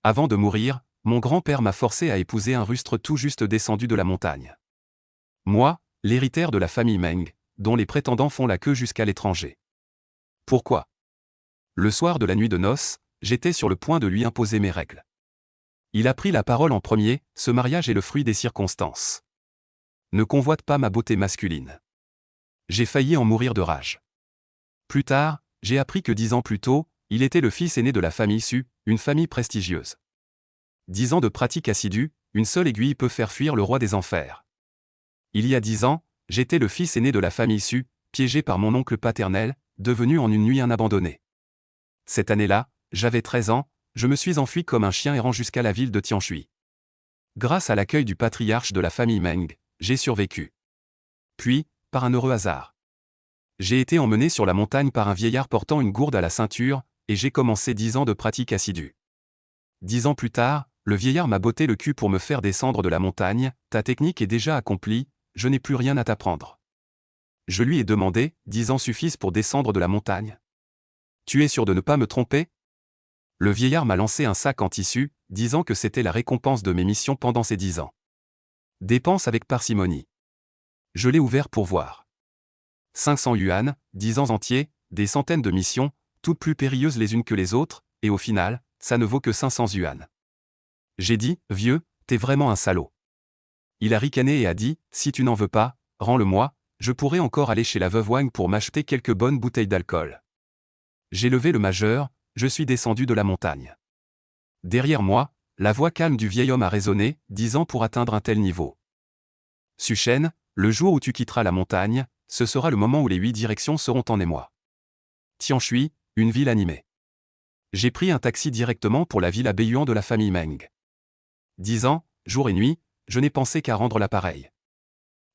Avant de mourir, mon grand-père m'a forcé à épouser un rustre tout juste descendu de la montagne. Moi, l'héritière de la famille Meng, dont les prétendants font la queue jusqu'à l'étranger. Pourquoi? Le soir de la nuit de noces, j'étais sur le point de lui imposer mes règles. Il a pris la parole en premier, ce mariage est le fruit des circonstances. Ne convoite pas ma beauté masculine. J'ai failli en mourir de rage. Plus tard, j'ai appris que 10 ans plus tôt, il était le fils aîné de la famille Su, une famille prestigieuse. 10 ans de pratique assidue, une seule aiguille peut faire fuir le roi des enfers. Il y a 10 ans, j'étais le fils aîné de la famille Su, piégé par mon oncle paternel, devenu en une nuit un abandonné. Cette année-là, j'avais 13 ans, je me suis enfui comme un chien errant jusqu'à la ville de Tianshui. Grâce à l'accueil du patriarche de la famille Meng, j'ai survécu. Puis, par un heureux hasard, j'ai été emmené sur la montagne par un vieillard portant une gourde à la ceinture, et j'ai commencé 10 ans de pratique assidue. 10 ans plus tard, le vieillard m'a botté le cul pour me faire descendre de la montagne, ta technique est déjà accomplie, je n'ai plus rien à t'apprendre. Je lui ai demandé, 10 ans suffisent pour descendre de la montagne? Tu es sûr de ne pas me tromper? Le vieillard m'a lancé un sac en tissu, disant que c'était la récompense de mes missions pendant ces 10 ans. Dépense avec parcimonie. Je l'ai ouvert pour voir. 500 yuan, 10 ans entiers, des centaines de missions, toutes plus périlleuses les unes que les autres, et au final, ça ne vaut que 500 yuan. J'ai dit, vieux, t'es vraiment un salaud. Il a ricané et a dit, si tu n'en veux pas, rends-le-moi, je pourrais encore aller chez la veuve Wang pour m'acheter quelques bonnes bouteilles d'alcool. J'ai levé le majeur, je suis descendu de la montagne. Derrière moi, la voix calme du vieil homme a résonné, 10 ans pour atteindre un tel niveau. Suchen, le jour où tu quitteras la montagne, ce sera le moment où les 8 directions seront en émoi. Tianshui, une ville animée. J'ai pris un taxi directement pour la ville à Beiyuan de la famille Meng. 10 ans, jour et nuit, je n'ai pensé qu'à rendre l'appareil.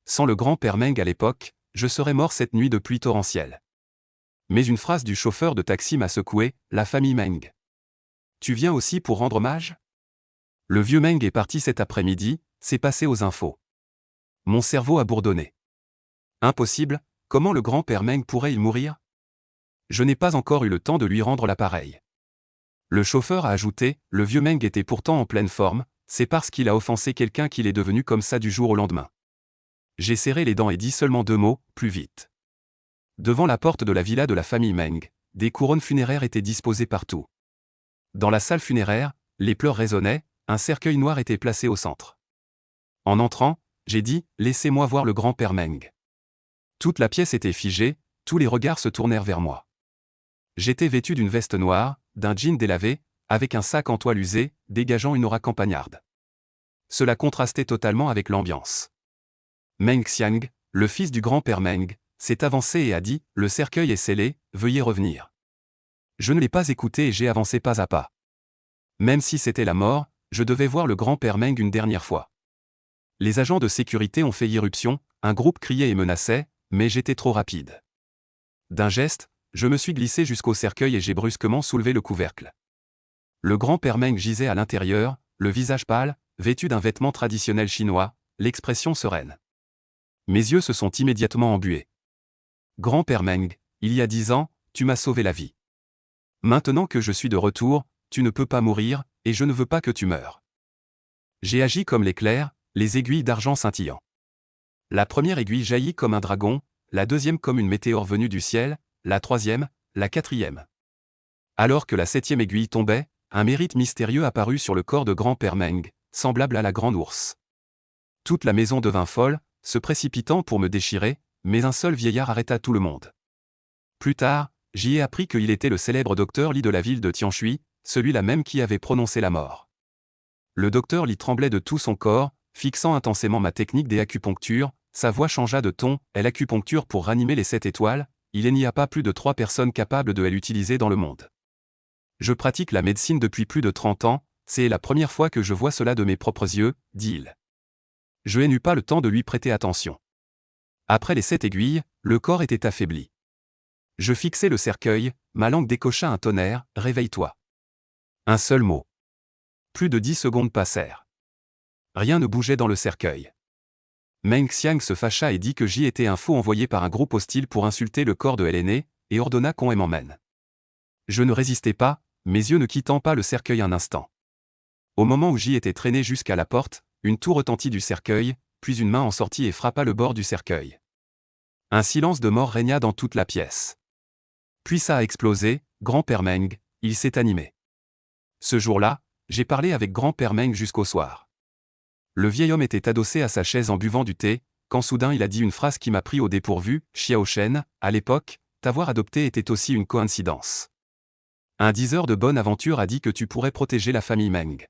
Sans le grand-père Meng à l'époque, je serais mort cette nuit de pluie torrentielle. Mais une phrase du chauffeur de taxi m'a secoué, la famille Meng. Tu viens aussi pour rendre hommage? Le vieux Meng est parti cet après-midi, c'est passé aux infos. Mon cerveau a bourdonné. Impossible, comment le grand-père Meng pourrait-il mourir? Je n'ai pas encore eu le temps de lui rendre l'appareil. Le chauffeur a ajouté, le vieux Meng était pourtant en pleine forme, c'est parce qu'il a offensé quelqu'un qu'il est devenu comme ça du jour au lendemain. J'ai serré les dents et dit seulement 2 mots, plus vite. Devant la porte de la villa de la famille Meng, des couronnes funéraires étaient disposées partout. Dans la salle funéraire, les pleurs résonnaient, un cercueil noir était placé au centre. En entrant, j'ai dit, laissez-moi voir le grand-père Meng. Toute la pièce était figée, tous les regards se tournèrent vers moi. J'étais vêtu d'une veste noire, d'un jean délavé, avec un sac en toile usé, dégageant une aura campagnarde. Cela contrastait totalement avec l'ambiance. Meng Xiang, le fils du grand-père Meng, s'est avancé et a dit, le cercueil est scellé, veuillez revenir. Je ne l'ai pas écouté et j'ai avancé pas à pas. Même si c'était la mort, je devais voir le grand-père Meng une dernière fois. Les agents de sécurité ont fait irruption, un groupe criait et menaçait, mais j'étais trop rapide. D'un geste, je me suis glissé jusqu'au cercueil et j'ai brusquement soulevé le couvercle. Le grand-père Meng gisait à l'intérieur, le visage pâle, vêtu d'un vêtement traditionnel chinois, l'expression sereine. Mes yeux se sont immédiatement embués. Grand-père Meng, il y a 10 ans, tu m'as sauvé la vie. Maintenant que je suis de retour, tu ne peux pas mourir, et je ne veux pas que tu meures. J'ai agi comme l'éclair, les aiguilles d'argent scintillant. La première aiguille jaillit comme un dragon, la deuxième comme une météore venue du ciel, la troisième, la quatrième. Alors que la 7e aiguille tombait, un mérite mystérieux apparut sur le corps de grand-père Meng, semblable à la grande ours. Toute la maison devint folle, se précipitant pour me déchirer, mais un seul vieillard arrêta tout le monde. Plus tard, j'y ai appris qu'il était le célèbre docteur Li de la ville de Tianshui, celui-là même qui avait prononcé la mort. Le docteur Li tremblait de tout son corps, fixant intensément ma technique des acupunctures, sa voix changea de ton, l'acupuncture pour ranimer les 7 étoiles, il n'y a pas plus de 3 personnes capables de l'utiliser dans le monde. Je pratique la médecine depuis plus de 30 ans, c'est la première fois que je vois cela de mes propres yeux, dit-il. Je n'eus pas le temps de lui prêter attention. Après les 7 aiguilles, le corps était affaibli. Je fixai le cercueil, ma langue décocha un tonnerre, réveille-toi. Un seul mot. Plus de 10 secondes passèrent. Rien ne bougeait dans le cercueil. Meng Xiang se fâcha et dit que j'y étais un faux envoyé par un groupe hostile pour insulter le corps de LNE, et ordonna qu'on m'emmène. Je ne résistais pas, mes yeux ne quittant pas le cercueil un instant. Au moment où j'y étais traîné jusqu'à la porte, une toux retentit du cercueil, puis une main en sortit et frappa le bord du cercueil. Un silence de mort régna dans toute la pièce. Puis ça a explosé, grand-père Meng, il s'est animé. Ce jour-là, j'ai parlé avec grand-père Meng jusqu'au soir. Le vieil homme était adossé à sa chaise en buvant du thé, quand soudain il a dit une phrase qui m'a pris au dépourvu. Xiao Shen, à l'époque, t'avoir adopté était aussi une coïncidence. Un diseur de bonne aventure a dit que tu pourrais protéger la famille Meng.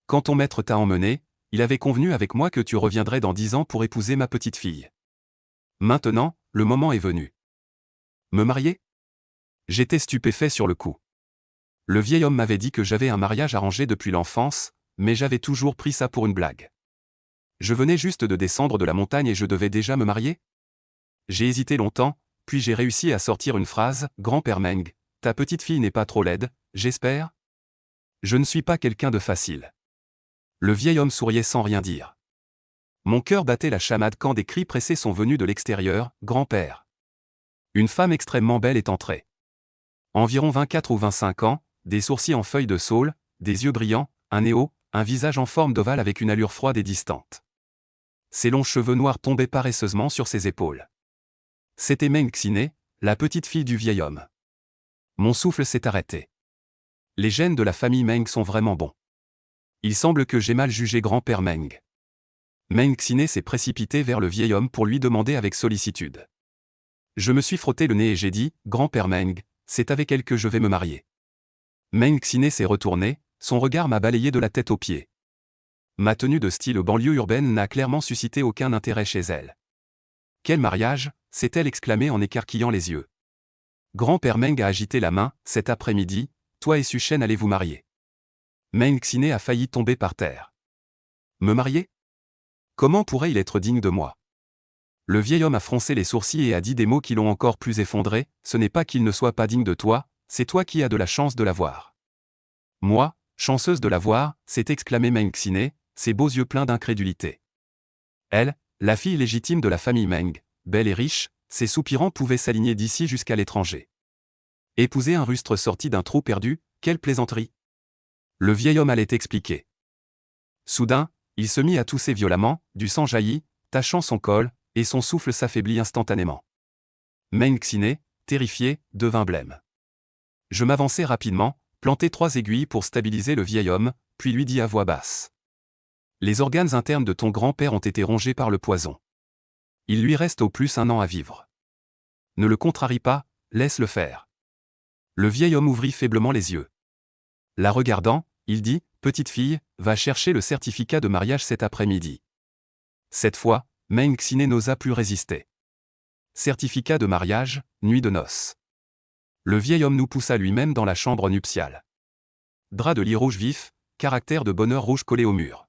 Quand ton maître t'a emmené, il avait convenu avec moi que tu reviendrais dans 10 ans pour épouser ma petite fille. Maintenant, le moment est venu. Me marier? J'étais stupéfait sur le coup. Le vieil homme m'avait dit que j'avais un mariage arrangé depuis l'enfance, mais j'avais toujours pris ça pour une blague. Je venais juste de descendre de la montagne et je devais déjà me marier? J'ai hésité longtemps, puis j'ai réussi à sortir une phrase. Grand-père Meng, ta petite fille n'est pas trop laide, j'espère? Je ne suis pas quelqu'un de facile. Le vieil homme souriait sans rien dire. Mon cœur battait la chamade quand des cris pressés sont venus de l'extérieur. Grand-père. Une femme extrêmement belle est entrée. Environ 24 ou 25 ans, des sourcils en feuilles de saule, des yeux brillants, un nez haut, un visage en forme d'ovale avec une allure froide et distante. Ses longs cheveux noirs tombaient paresseusement sur ses épaules. C'était Meng Xiné, la petite fille du vieil homme. Mon souffle s'est arrêté. Les gènes de la famille Meng sont vraiment bons. Il semble que j'ai mal jugé grand-père Meng. Meng Xiné s'est précipité vers le vieil homme pour lui demander avec sollicitude. Je me suis frotté le nez et j'ai dit, grand-père Meng, c'est avec elle que je vais me marier. Meng Xiné s'est retourné, son regard m'a balayé de la tête aux pieds. Ma tenue de style banlieue urbaine n'a clairement suscité aucun intérêt chez elle. Quel mariage, s'est-elle exclamée en écarquillant les yeux. Grand-père Meng a agité la main. Cet après-midi, toi et Su Shen allez vous marier. Meng Xiné a failli tomber par terre. Me marier? Comment pourrait-il être digne de moi? Le vieil homme a froncé les sourcils et a dit des mots qui l'ont encore plus effondré. Ce n'est pas qu'il ne soit pas digne de toi, c'est toi qui as de la chance de l'avoir. Moi, chanceuse de l'avoir, s'est exclamé Meng Xiné, ses beaux yeux pleins d'incrédulité. Elle, la fille légitime de la famille Meng, belle et riche, ses soupirants pouvaient s'aligner d'ici jusqu'à l'étranger. Épouser un rustre sorti d'un trou perdu, quelle plaisanterie! Le vieil homme allait expliquer. Soudain, il se mit à tousser violemment, du sang jaillit, tachant son col, et son souffle s'affaiblit instantanément. Meng Xiné, terrifié, devint blême. Je m'avançai rapidement, plantai 3 aiguilles pour stabiliser le vieil homme, puis lui dis à voix basse. Les organes internes de ton grand-père ont été rongés par le poison. Il lui reste au plus 1 an à vivre. Ne le contrarie pas, laisse-le faire. Le vieil homme ouvrit faiblement les yeux. La regardant, il dit, petite fille, va chercher le certificat de mariage cet après-midi. Cette fois, Meng Xiné n'osa plus résister. Certificat de mariage, nuit de noces. Le vieil homme nous poussa lui-même dans la chambre nuptiale. Drap de lit rouge vif, caractère de bonheur rouge collé au mur.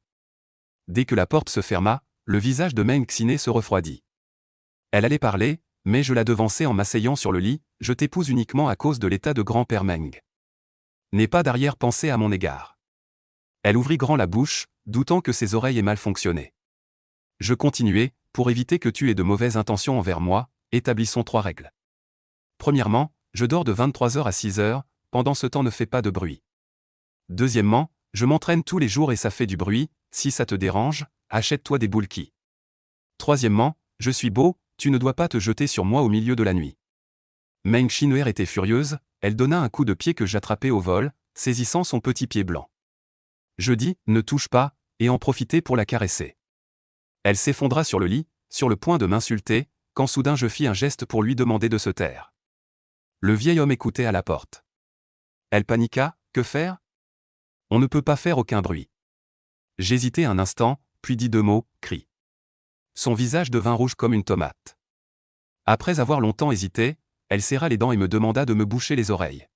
Dès que la porte se ferma, le visage de Meng Xiné se refroidit. Elle allait parler, mais je la devançai en m'asseyant sur le lit. Je t'épouse uniquement à cause de l'état de grand-père Meng. N'aie pas d'arrière-pensée à mon égard. Elle ouvrit grand la bouche, doutant que ses oreilles aient mal fonctionné. Je continuai, pour éviter que tu aies de mauvaises intentions envers moi, établissons 3 règles. Premièrement, je dors de 23h à 6h, pendant ce temps ne fais pas de bruit. Deuxièmement, je m'entraîne tous les jours et ça fait du bruit, si ça te dérange, achète-toi des boules qui. Troisièmement, je suis beau, tu ne dois pas te jeter sur moi au milieu de la nuit. Meng Xiné était furieuse, elle donna un coup de pied que j'attrapai au vol, saisissant son petit pied blanc. Je dis, ne touche pas, et en profiter pour la caresser. Elle s'effondra sur le lit, sur le point de m'insulter, quand soudain je fis un geste pour lui demander de se taire. Le vieil homme écoutait à la porte. Elle paniqua, que faire? On ne peut pas faire aucun bruit. J'hésitai un instant, puis dis 2 mots, crie. Son visage devint rouge comme une tomate. Après avoir longtemps hésité, elle serra les dents et me demanda de me boucher les oreilles.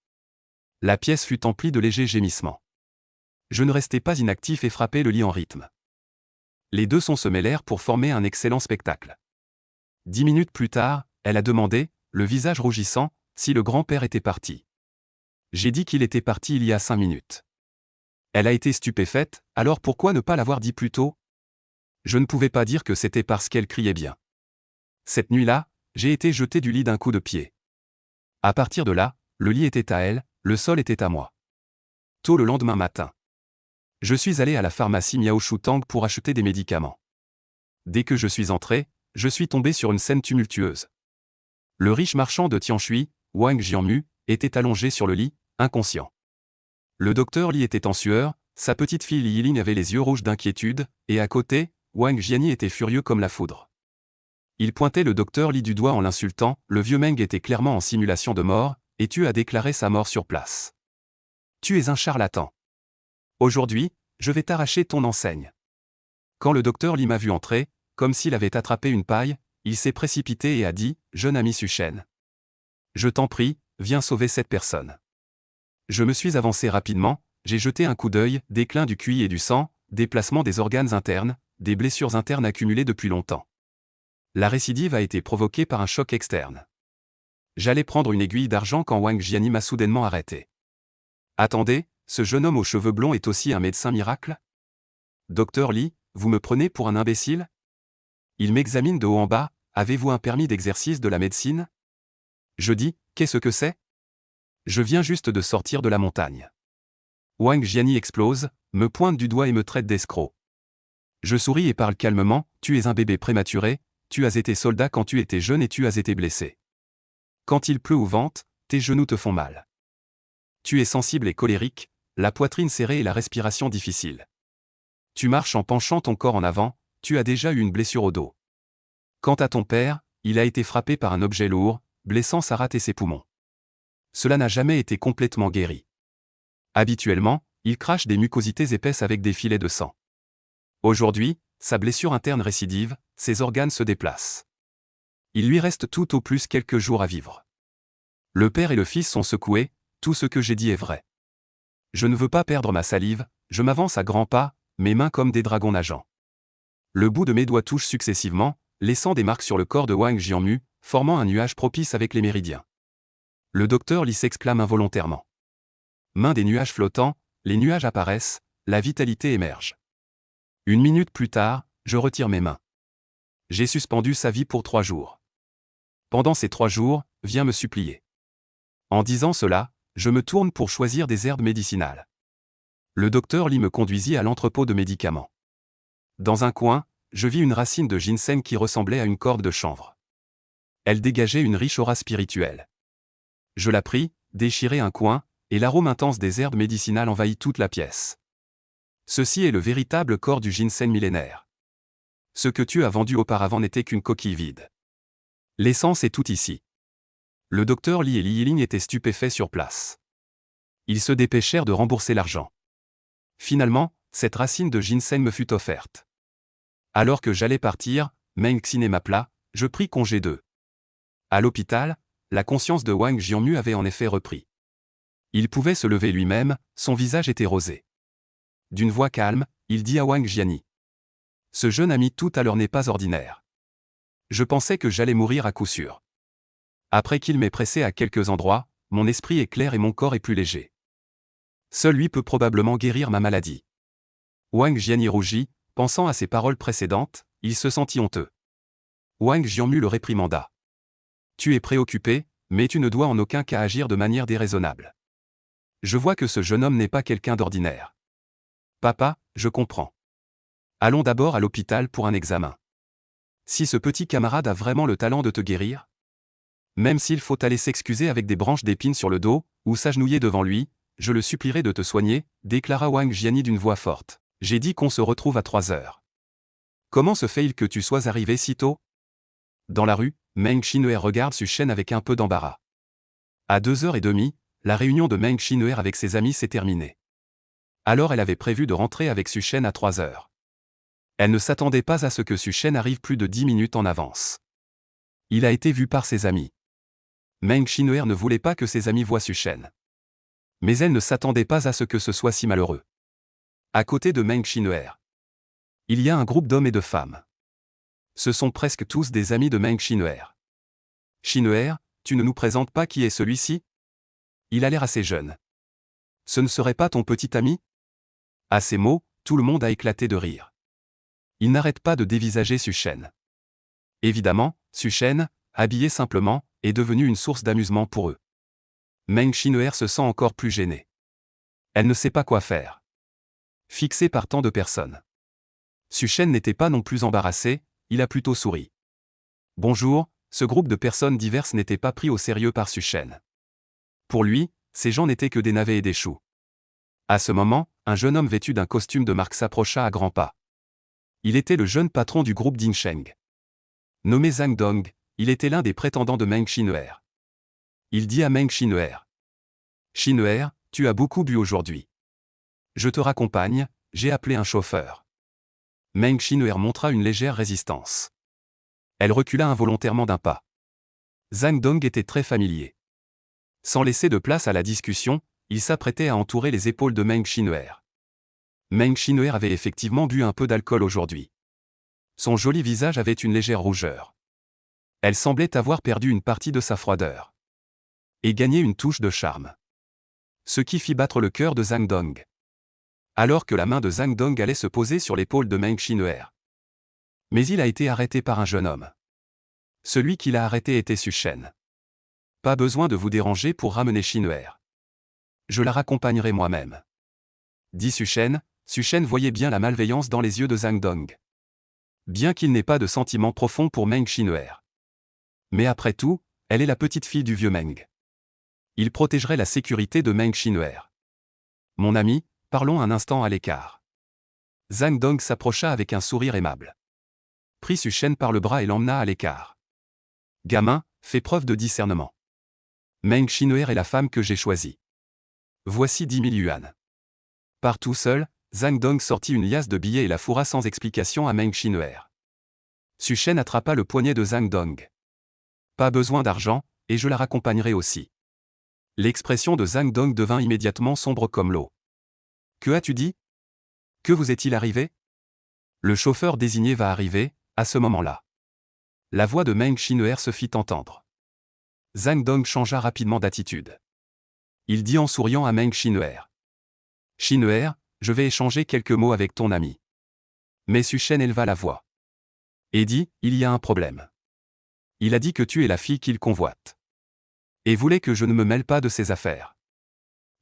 La pièce fut emplie de légers gémissements. Je ne restai pas inactif et frappai le lit en rythme. Les 2 sons se mêlèrent pour former un excellent spectacle. 10 minutes plus tard, elle a demandé, le visage rougissant, si le grand-père était parti. J'ai dit qu'il était parti il y a 5 minutes. Elle a été stupéfaite, alors pourquoi ne pas l'avoir dit plus tôt? Je ne pouvais pas dire que c'était parce qu'elle criait bien. Cette nuit-là, j'ai été jeté du lit d'un coup de pied. À partir de là, le lit était à elle, le sol était à moi. Tôt le lendemain matin. Je suis allé à la pharmacie Miao Shu Tang pour acheter des médicaments. Dès que je suis entré, je suis tombé sur une scène tumultueuse. Le riche marchand de Tianshui, Wang Jianmu, était allongé sur le lit, inconscient. Le docteur Li était en sueur, sa petite fille Li Yiling avait les yeux rouges d'inquiétude, et à côté, Wang Jiani était furieux comme la foudre. Il pointait le docteur Li du doigt en l'insultant, le vieux Meng était clairement en simulation de mort, et tu as déclaré sa mort sur place. Tu es un charlatan. Aujourd'hui, je vais t'arracher ton enseigne. Quand le docteur Li m'a vu entrer, comme s'il avait attrapé une paille, il s'est précipité et a dit, jeune ami Suchen. Je t'en prie, viens sauver cette personne. Je me suis avancé rapidement, j'ai jeté un coup d'œil, déclin du QI et du sang, déplacement des organes internes, des blessures internes accumulées depuis longtemps. La récidive a été provoquée par un choc externe. J'allais prendre une aiguille d'argent quand Wang Jiani m'a soudainement arrêté. Attendez, ce jeune homme aux cheveux blonds est aussi un médecin miracle? Docteur Li, vous me prenez pour un imbécile? Il m'examine de haut en bas, avez-vous un permis d'exercice de la médecine? Je dis, qu'est-ce que c'est? Je viens juste de sortir de la montagne. Wang Jiani explose, me pointe du doigt et me traite d'escroc. Je souris et parle calmement, tu es un bébé prématuré, tu as été soldat quand tu étais jeune et tu as été blessé. Quand il pleut ou vente, tes genoux te font mal. Tu es sensible et colérique, la poitrine serrée et la respiration difficile. Tu marches en penchant ton corps en avant, tu as déjà eu une blessure au dos. Quant à ton père, il a été frappé par un objet lourd, blessant sa rate et ses poumons. Cela n'a jamais été complètement guéri. Habituellement, il crache des mucosités épaisses avec des filets de sang. Aujourd'hui, sa blessure interne récidive, ses organes se déplacent. Il lui reste tout au plus quelques jours à vivre. Le père et le fils sont secoués, tout ce que j'ai dit est vrai. Je ne veux pas perdre ma salive, je m'avance à grands pas, mes mains comme des dragons nageants. Le bout de mes doigts touche successivement, laissant des marques sur le corps de Wang Jianmu, formant un nuage propice avec les méridiens. Le docteur Li s'exclame involontairement. Main des nuages flottants, les nuages apparaissent, la vitalité émerge. Une minute plus tard, je retire mes mains. J'ai suspendu sa vie pour 3 jours. Pendant ces 3 jours, viens me supplier. En disant cela, je me tourne pour choisir des herbes médicinales. Le docteur Li me conduisit à l'entrepôt de médicaments. Dans un coin, je vis une racine de ginseng qui ressemblait à une corde de chanvre. Elle dégageait une riche aura spirituelle. Je la pris, déchirai un coin, et l'arôme intense des herbes médicinales envahit toute la pièce. Ceci est le véritable corps du ginseng millénaire. Ce que tu as vendu auparavant n'était qu'une coquille vide. L'essence est tout ici. Le docteur Li et Li Yiling étaient stupéfaits sur place. Ils se dépêchèrent de rembourser l'argent. Finalement, cette racine de ginseng me fut offerte. Alors que j'allais partir, Meng Xin m'appela, je pris congé d'eux. À l'hôpital, la conscience de Wang Jianmu avait en effet repris. Il pouvait se lever lui-même, son visage était rosé. D'une voix calme, il dit à Wang Jiani. Ce jeune ami tout à l'heure n'est pas ordinaire. Je pensais que j'allais mourir à coup sûr. Après qu'il m'ait pressé à quelques endroits, mon esprit est clair et mon corps est plus léger. Seul lui peut probablement guérir ma maladie. Wang Jiani rougit, pensant à ses paroles précédentes, il se sentit honteux. Wang Jianmu le réprimanda. Tu es préoccupé, mais tu ne dois en aucun cas agir de manière déraisonnable. Je vois que ce jeune homme n'est pas quelqu'un d'ordinaire. Papa, je comprends. Allons d'abord à l'hôpital pour un examen. Si ce petit camarade a vraiment le talent de te guérir, même s'il faut aller s'excuser avec des branches d'épines sur le dos, ou s'agenouiller devant lui, je le supplierai de te soigner, déclara Wang Jiani d'une voix forte. J'ai dit qu'on se retrouve à 3 heures. Comment se fait-il que tu sois arrivé si tôt? Dans la rue, Meng Xineer regarde Suchen avec un peu d'embarras. À 2h30, la réunion de Meng Xineer avec ses amis s'est terminée. Alors elle avait prévu de rentrer avec Suchen à 3 heures. Elle ne s'attendait pas à ce que Suchen arrive plus de 10 minutes en avance. Il a été vu par ses amis. Meng Xineer ne voulait pas que ses amis voient Suchen. Mais elle ne s'attendait pas à ce que ce soit si malheureux. À côté de Meng Xineer, il y a un groupe d'hommes et de femmes. Ce sont presque tous des amis de Meng Xineer. Xineer, tu ne nous présentes pas qui est celui-ci? Il a l'air assez jeune. Ce ne serait pas ton petit ami? À ces mots, tout le monde a éclaté de rire. Il n'arrête pas de dévisager Suchen. Évidemment, Suchen, habillée simplement, est devenue une source d'amusement pour eux. Meng Xineer se sent encore plus gênée. Elle ne sait pas quoi faire. Fixé par tant de personnes. Su-Shen n'était pas non plus embarrassé, il a plutôt souri. Bonjour, ce groupe de personnes diverses n'était pas pris au sérieux par Su-Shen. Pour lui, ces gens n'étaient que des navets et des choux. À ce moment, un jeune homme vêtu d'un costume de marque s'approcha à grands pas. Il était le jeune patron du groupe Dinsheng. Nommé Zhang Dong, il était l'un des prétendants de Meng Xineer. Il dit à Meng Xineer. Xineer, tu as beaucoup bu aujourd'hui. Je te raccompagne, j'ai appelé un chauffeur. Meng Xineer montra une légère résistance. Elle recula involontairement d'un pas. Zhang Dong était très familier. Sans laisser de place à la discussion, il s'apprêtait à entourer les épaules de Meng Xineer. Meng Xineer avait effectivement bu un peu d'alcool aujourd'hui. Son joli visage avait une légère rougeur. Elle semblait avoir perdu une partie de sa froideur. Et gagné une touche de charme. Ce qui fit battre le cœur de Zhang Dong. Alors que la main de Zhang Dong allait se poser sur l'épaule de Meng Xineer. Mais il a été arrêté par un jeune homme. Celui qui l'a arrêté était Su-Shen. Pas besoin de vous déranger pour ramener Xineer. Je la raccompagnerai moi-même. Dit Su-Shen. Su-Shen voyait bien la malveillance dans les yeux de Zhang Dong. Bien qu'il n'ait pas de sentiment profond pour Meng Xineer. Mais après tout, elle est la petite fille du vieux Meng. Il protégerait la sécurité de Meng Xineer. Mon ami, parlons un instant à l'écart. Zhang Dong s'approcha avec un sourire aimable. Prit Su-Shen par le bras et l'emmena à l'écart. Gamin, fais preuve de discernement. Meng Xineer est la femme que j'ai choisie. Voici 10 000 yuan. Par tout seul, Zhang Dong sortit une liasse de billets et la fourra sans explication à Meng Xineer. Su-Shen attrapa le poignet de Zhang Dong. Pas besoin d'argent, et je la raccompagnerai aussi. L'expression de Zhang Dong devint immédiatement sombre comme l'eau. Que as-tu dit? Que vous est-il arrivé? Le chauffeur désigné va arriver, à ce moment-là. La voix de Meng Xineer se fit entendre. Zhang Dong changea rapidement d'attitude. Il dit en souriant à Meng Xineer. Xineer, je vais échanger quelques mots avec ton ami. Mais Su-Shen éleva la voix. Et dit, il y a un problème. Il a dit que tu es la fille qu'il convoite. Et voulait que je ne me mêle pas de ses affaires.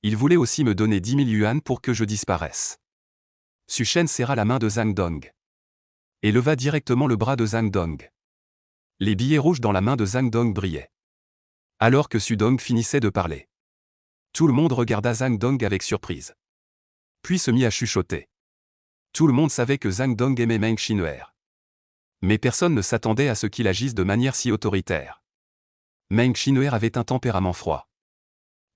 Il voulait aussi me donner 10 000 yuan pour que je disparaisse. Su-Shen serra la main de Zhang Dong. Et leva directement le bras de Zhang Dong. Les billets rouges dans la main de Zhang Dong brillaient. Alors que Su Dong finissait de parler. Tout le monde regarda Zhang Dong avec surprise. Puis se mit à chuchoter. Tout le monde savait que Zhang Dong aimait Meng Xineer. Mais personne ne s'attendait à ce qu'il agisse de manière si autoritaire. Meng Xineer avait un tempérament froid.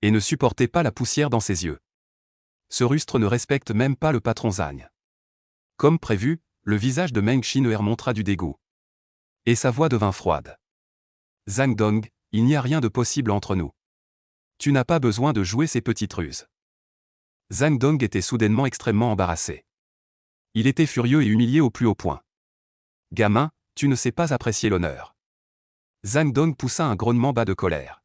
Et ne supportait pas la poussière dans ses yeux. Ce rustre ne respecte même pas le patron Zhang. Comme prévu, le visage de Meng Xineer montra du dégoût. Et sa voix devint froide. Zhang Dong, il n'y a rien de possible entre nous. Tu n'as pas besoin de jouer ces petites ruses. Zhang Dong était soudainement extrêmement embarrassé. Il était furieux et humilié au plus haut point. Gamin, tu ne sais pas apprécier l'honneur. Zhang Dong poussa un grognement bas de colère.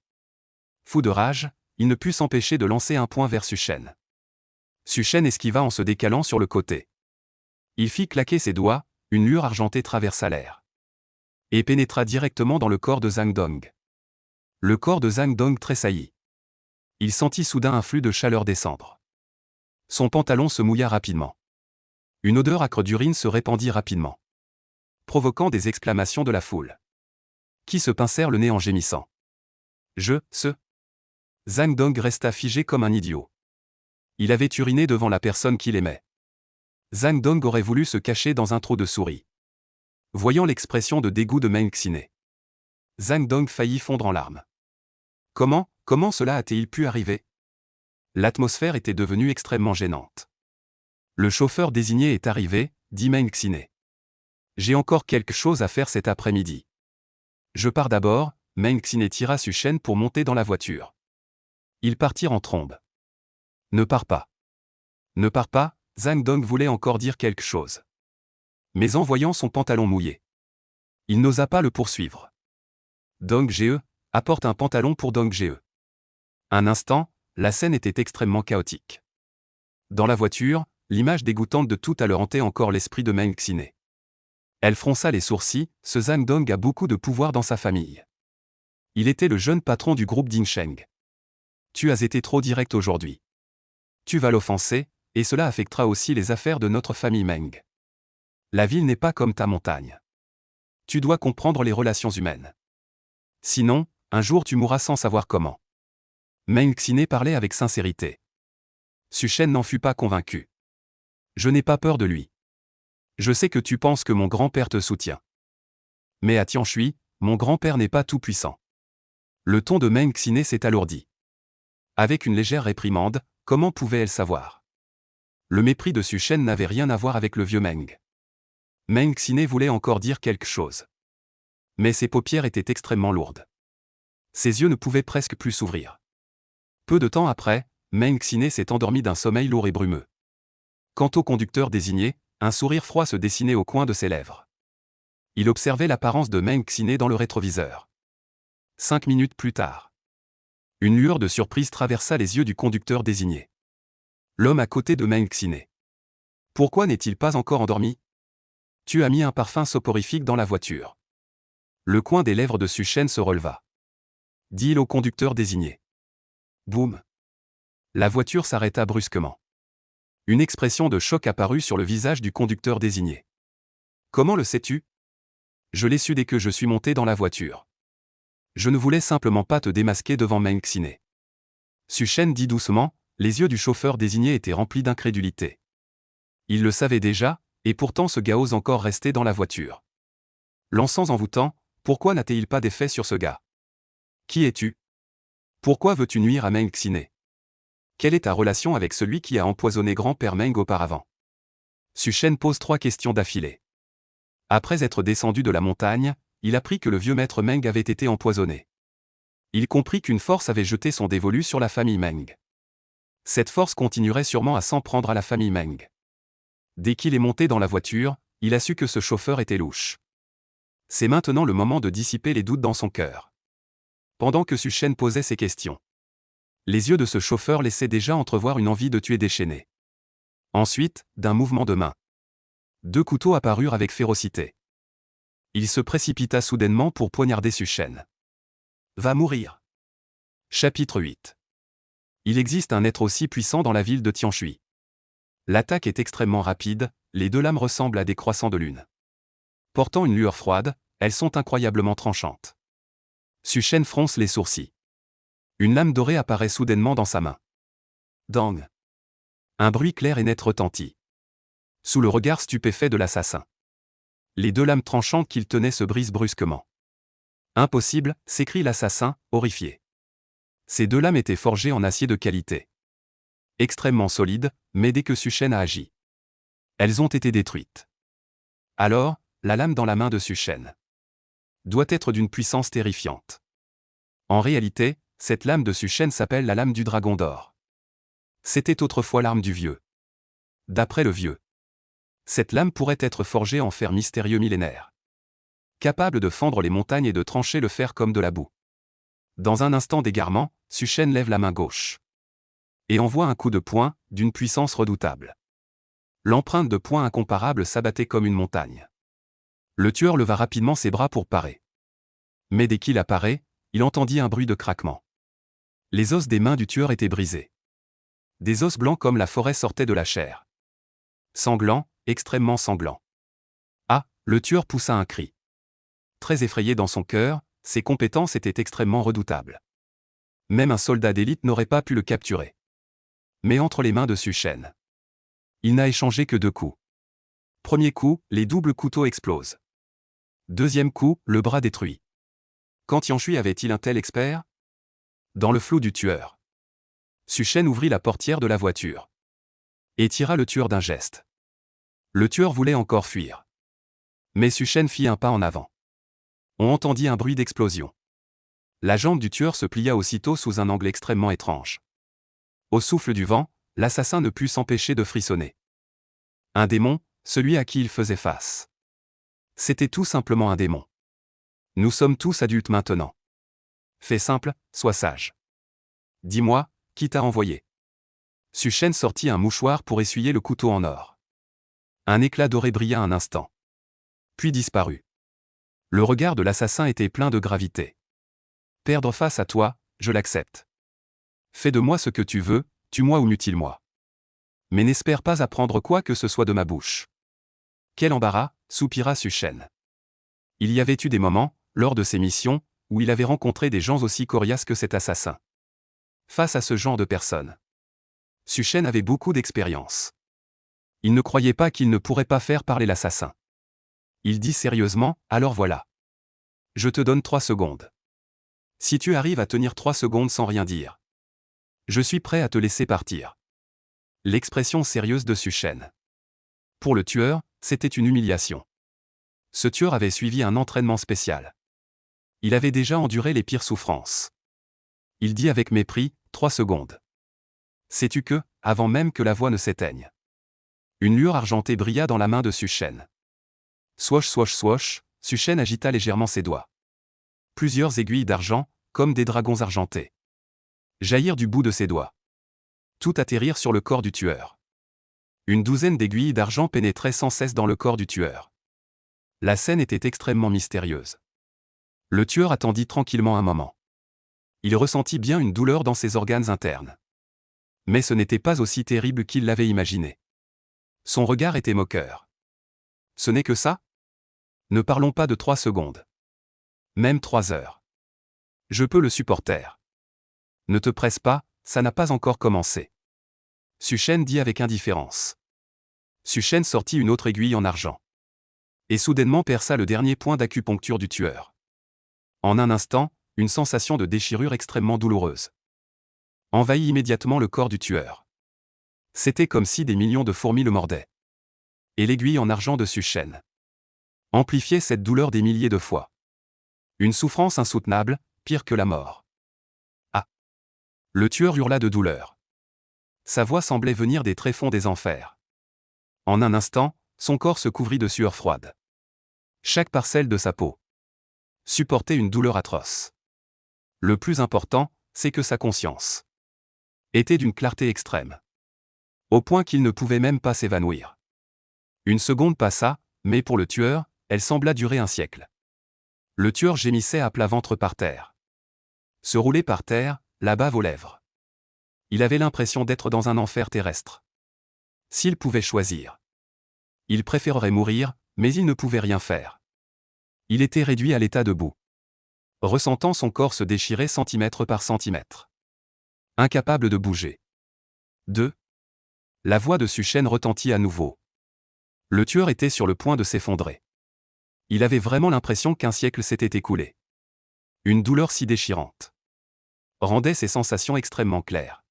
Fou de rage, il ne put s'empêcher de lancer un poing vers Su-Shen. Su-Shen esquiva en se décalant sur le côté. Il fit claquer ses doigts, une lueur argentée traversa l'air. Et pénétra directement dans le corps de Zhang Dong. Le corps de Zhang Dong tressaillit. Il sentit soudain un flux de chaleur descendre. Son pantalon se mouilla rapidement. Une odeur âcre d'urine se répandit rapidement, provoquant des exclamations de la foule, qui se pincèrent le nez en gémissant. Zhang Dong resta figé comme un idiot. Il avait uriné devant la personne qu'il aimait. Zhang Dong aurait voulu se cacher dans un trou de souris. Voyant l'expression de dégoût de Meng Xineer, Zhang Dong faillit fondre en larmes. Comment cela a-t-il pu arriver? L'atmosphère était devenue extrêmement gênante. Le chauffeur désigné est arrivé, dit Meng Xineer. J'ai encore quelque chose à faire cet après-midi. Je pars d'abord. Meng Xineer tira Su-Shen pour monter dans la voiture. Ils partirent en trombe. Ne pars pas. Ne pars pas, Zhang Dong voulait encore dire quelque chose. Mais en voyant son pantalon mouillé, il n'osa pas le poursuivre. Dong Ge, apporte un pantalon pour Dong Ge. Un instant, la scène était extrêmement chaotique. Dans la voiture, l'image dégoûtante de tout le hantait encore l'esprit de Meng Xineer. Elle fronça les sourcils, ce Zhang Dong a beaucoup de pouvoir dans sa famille. Il était le jeune patron du groupe Dinsheng. Tu as été trop direct aujourd'hui. Tu vas l'offenser, et cela affectera aussi les affaires de notre famille Meng. La ville n'est pas comme ta montagne. Tu dois comprendre les relations humaines. Sinon, un jour tu mourras sans savoir comment. Meng Xiné parlait avec sincérité. Su Shen n'en fut pas convaincu. Je n'ai pas peur de lui. Je sais que tu penses que mon grand-père te soutient. Mais à Tianshui, mon grand-père n'est pas tout-puissant. Le ton de Meng Xiné s'est alourdi. Avec une légère réprimande, comment pouvait-elle savoir? Le mépris de Su Shen n'avait rien à voir avec le vieux Meng. Meng Xiné voulait encore dire quelque chose. Mais ses paupières étaient extrêmement lourdes. Ses yeux ne pouvaient presque plus s'ouvrir. Peu de temps après, Meng Xiné s'est endormi d'un sommeil lourd et brumeux. Quant au conducteur désigné, un sourire froid se dessinait au coin de ses lèvres. Il observait l'apparence de Meng Xiné dans le rétroviseur. 5 minutes plus tard. Une lueur de surprise traversa les yeux du conducteur désigné. L'homme à côté de Meng Xiné. Pourquoi n'est-il pas encore endormi? Tu as mis un parfum soporifique dans la voiture. Le coin des lèvres de Su Shen se releva. Dit-il au conducteur désigné. Boum. La voiture s'arrêta brusquement. Une expression de choc apparut sur le visage du conducteur désigné. Comment le sais-tu? Je l'ai su dès que je suis monté dans la voiture. Je ne voulais simplement pas te démasquer devant Meng Xiné. Su Shen dit doucement, les yeux du chauffeur désigné étaient remplis d'incrédulité. Il le savait déjà, et pourtant ce gars ose encore rester dans la voiture. L'encens envoûtant, pourquoi n'a-t-il pas d'effet sur ce gars? Qui es-tu? Pourquoi veux-tu nuire à Meng Xiné? Quelle est ta relation avec celui qui a empoisonné grand-père Meng auparavant? Su Shen pose 3 questions d'affilée. Après être descendu de la montagne, il apprit que le vieux maître Meng avait été empoisonné. Il comprit qu'une force avait jeté son dévolu sur la famille Meng. Cette force continuerait sûrement à s'en prendre à la famille Meng. Dès qu'il est monté dans la voiture, il a su que ce chauffeur était louche. C'est maintenant le moment de dissiper les doutes dans son cœur. Pendant que Su Shen posait ses questions, les yeux de ce chauffeur laissaient déjà entrevoir une envie de tuer déchaînée. Ensuite, d'un mouvement de main, 2 couteaux apparurent avec férocité. Il se précipita soudainement pour poignarder Su Shen. Va mourir. Chapitre 8. Il existe un être aussi puissant dans la ville de Tianshui. L'attaque est extrêmement rapide, les 2 lames ressemblent à des croissants de lune. Portant une lueur froide, elles sont incroyablement tranchantes. Su Shen fronce les sourcils. Une lame dorée apparaît soudainement dans sa main. Dang. Un bruit clair et net retentit. Sous le regard stupéfait de l'assassin, les 2 lames tranchantes qu'il tenait se brisent brusquement. Impossible, s'écrie l'assassin, horrifié. Ces 2 lames étaient forgées en acier de qualité. Extrêmement solides, mais dès que Su Shen a agi, elles ont été détruites. Alors, la lame dans la main de Su Shen doit être d'une puissance terrifiante. En réalité, cette lame de Su Shen s'appelle la lame du dragon d'or. C'était autrefois l'arme du vieux. D'après le vieux, cette lame pourrait être forgée en fer mystérieux millénaire, capable de fendre les montagnes et de trancher le fer comme de la boue. Dans un instant d'égarement, Su Shen lève la main gauche et envoie un coup de poing, d'une puissance redoutable. L'empreinte de poing incomparable s'abattait comme une montagne. Le tueur leva rapidement ses bras pour parer. Mais dès qu'il apparaît, il entendit un bruit de craquement. Les os des mains du tueur étaient brisés. Des os blancs comme la forêt sortaient de la chair. Sanglants, extrêmement sanglants. Ah, le tueur poussa un cri. Très effrayé dans son cœur, ses compétences étaient extrêmement redoutables. Même un soldat d'élite n'aurait pas pu le capturer. Mais entre les mains de Su Shen, il n'a échangé que 2 coups. Premier coup, les doubles couteaux explosent. Deuxième coup, le bras détruit. Quand Tianshui avait-il un tel expert? Dans le flou du tueur, Su Shen ouvrit la portière de la voiture et tira le tueur d'un geste. Le tueur voulait encore fuir. Mais Su Shen fit un pas en avant. On entendit un bruit d'explosion. La jambe du tueur se plia aussitôt sous un angle extrêmement étrange. Au souffle du vent, l'assassin ne put s'empêcher de frissonner. Un démon, celui à qui il faisait face. C'était tout simplement un démon. Nous sommes tous adultes maintenant. Fais simple, sois sage. Dis-moi, qui t'a envoyé? Su Shen sortit un mouchoir pour essuyer le couteau en or. Un éclat doré brilla un instant. Puis disparut. Le regard de l'assassin était plein de gravité. Perdre face à toi, je l'accepte. Fais de moi ce que tu veux, tue-moi ou mutile-moi. Mais n'espère pas apprendre quoi que ce soit de ma bouche. Quel embarras, soupira Suchen. Il y avait eu des moments, lors de ses missions, où il avait rencontré des gens aussi coriaces que cet assassin. Face à ce genre de personnes, Suchen avait beaucoup d'expérience. Il ne croyait pas qu'il ne pourrait pas faire parler l'assassin. Il dit sérieusement, alors voilà. Je te donne 3 secondes. Si tu arrives à tenir 3 secondes sans rien dire, je suis prêt à te laisser partir. L'expression sérieuse de Suchen. Pour le tueur, c'était une humiliation. Ce tueur avait suivi un entraînement spécial. Il avait déjà enduré les pires souffrances. Il dit avec mépris, 3 secondes. Sais-tu que, avant même que la voix ne s'éteigne, une lueur argentée brilla dans la main de Suchen. Swosh swosh swosh, Suchen agita légèrement ses doigts. Plusieurs aiguilles d'argent, comme des dragons argentés, jaillirent du bout de ses doigts. Tout atterrirent sur le corps du tueur. Une douzaine d'aiguilles d'argent pénétraient sans cesse dans le corps du tueur. La scène était extrêmement mystérieuse. Le tueur attendit tranquillement un moment. Il ressentit bien une douleur dans ses organes internes. Mais ce n'était pas aussi terrible qu'il l'avait imaginé. Son regard était moqueur. Ce n'est que ça? Ne parlons pas de 3 secondes. Même 3 heures. Je peux le supporter. Ne te presse pas, ça n'a pas encore commencé. Suchen dit avec indifférence. Suchen sortit une autre aiguille en argent. Et soudainement perça le dernier point d'acupuncture du tueur. En un instant, une sensation de déchirure extrêmement douloureuse envahit immédiatement le corps du tueur. C'était comme si des millions de fourmis le mordaient. Et l'aiguille en argent de Suchen amplifiait cette douleur des milliers de fois. Une souffrance insoutenable, pire que la mort. Ah! Le tueur hurla de douleur. Sa voix semblait venir des tréfonds des enfers. En un instant, son corps se couvrit de sueur froide. Chaque parcelle de sa peau supportait une douleur atroce. Le plus important, c'est que sa conscience était d'une clarté extrême. Au point qu'il ne pouvait même pas s'évanouir. Une seconde passa, mais pour le tueur, elle sembla durer un siècle. Le tueur gémissait à plat ventre par terre. Se roulait par terre, la bave aux lèvres. Il avait l'impression d'être dans un enfer terrestre. S'il pouvait choisir, il préférerait mourir, mais il ne pouvait rien faire. Il était réduit à l'état debout, ressentant son corps se déchirer centimètre par centimètre. Incapable de bouger. 2. La voix de Suchen retentit à nouveau. Le tueur était sur le point de s'effondrer. Il avait vraiment l'impression qu'un siècle s'était écoulé. Une douleur si déchirante rendait ses sensations extrêmement claires.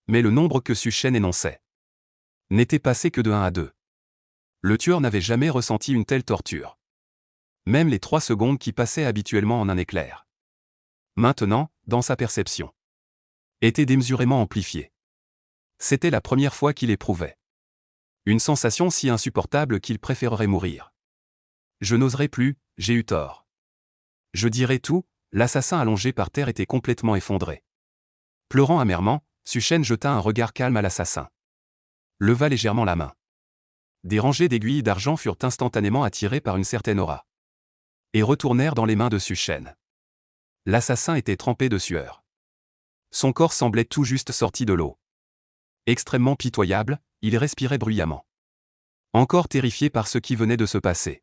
Mais le nombre que Suchen énonçait n'était passé que de 1 à 2. Le tueur n'avait jamais ressenti une telle torture. Même les 3 secondes qui passaient habituellement en un éclair. Maintenant, dans sa perception, étaient démesurément amplifiées. C'était la première fois qu'il éprouvait une sensation si insupportable qu'il préférerait mourir. Je n'oserais plus, j'ai eu tort. Je dirais tout, l'assassin allongé par terre était complètement effondré. Pleurant amèrement, Suchen jeta un regard calme à l'assassin. Leva légèrement la main. Des rangées d'aiguilles d'argent furent instantanément attirées par une certaine aura. Et retournèrent dans les mains de Suchen. L'assassin était trempé de sueur. Son corps semblait tout juste sorti de l'eau. Extrêmement pitoyable, il respirait bruyamment. Encore terrifié par ce qui venait de se passer.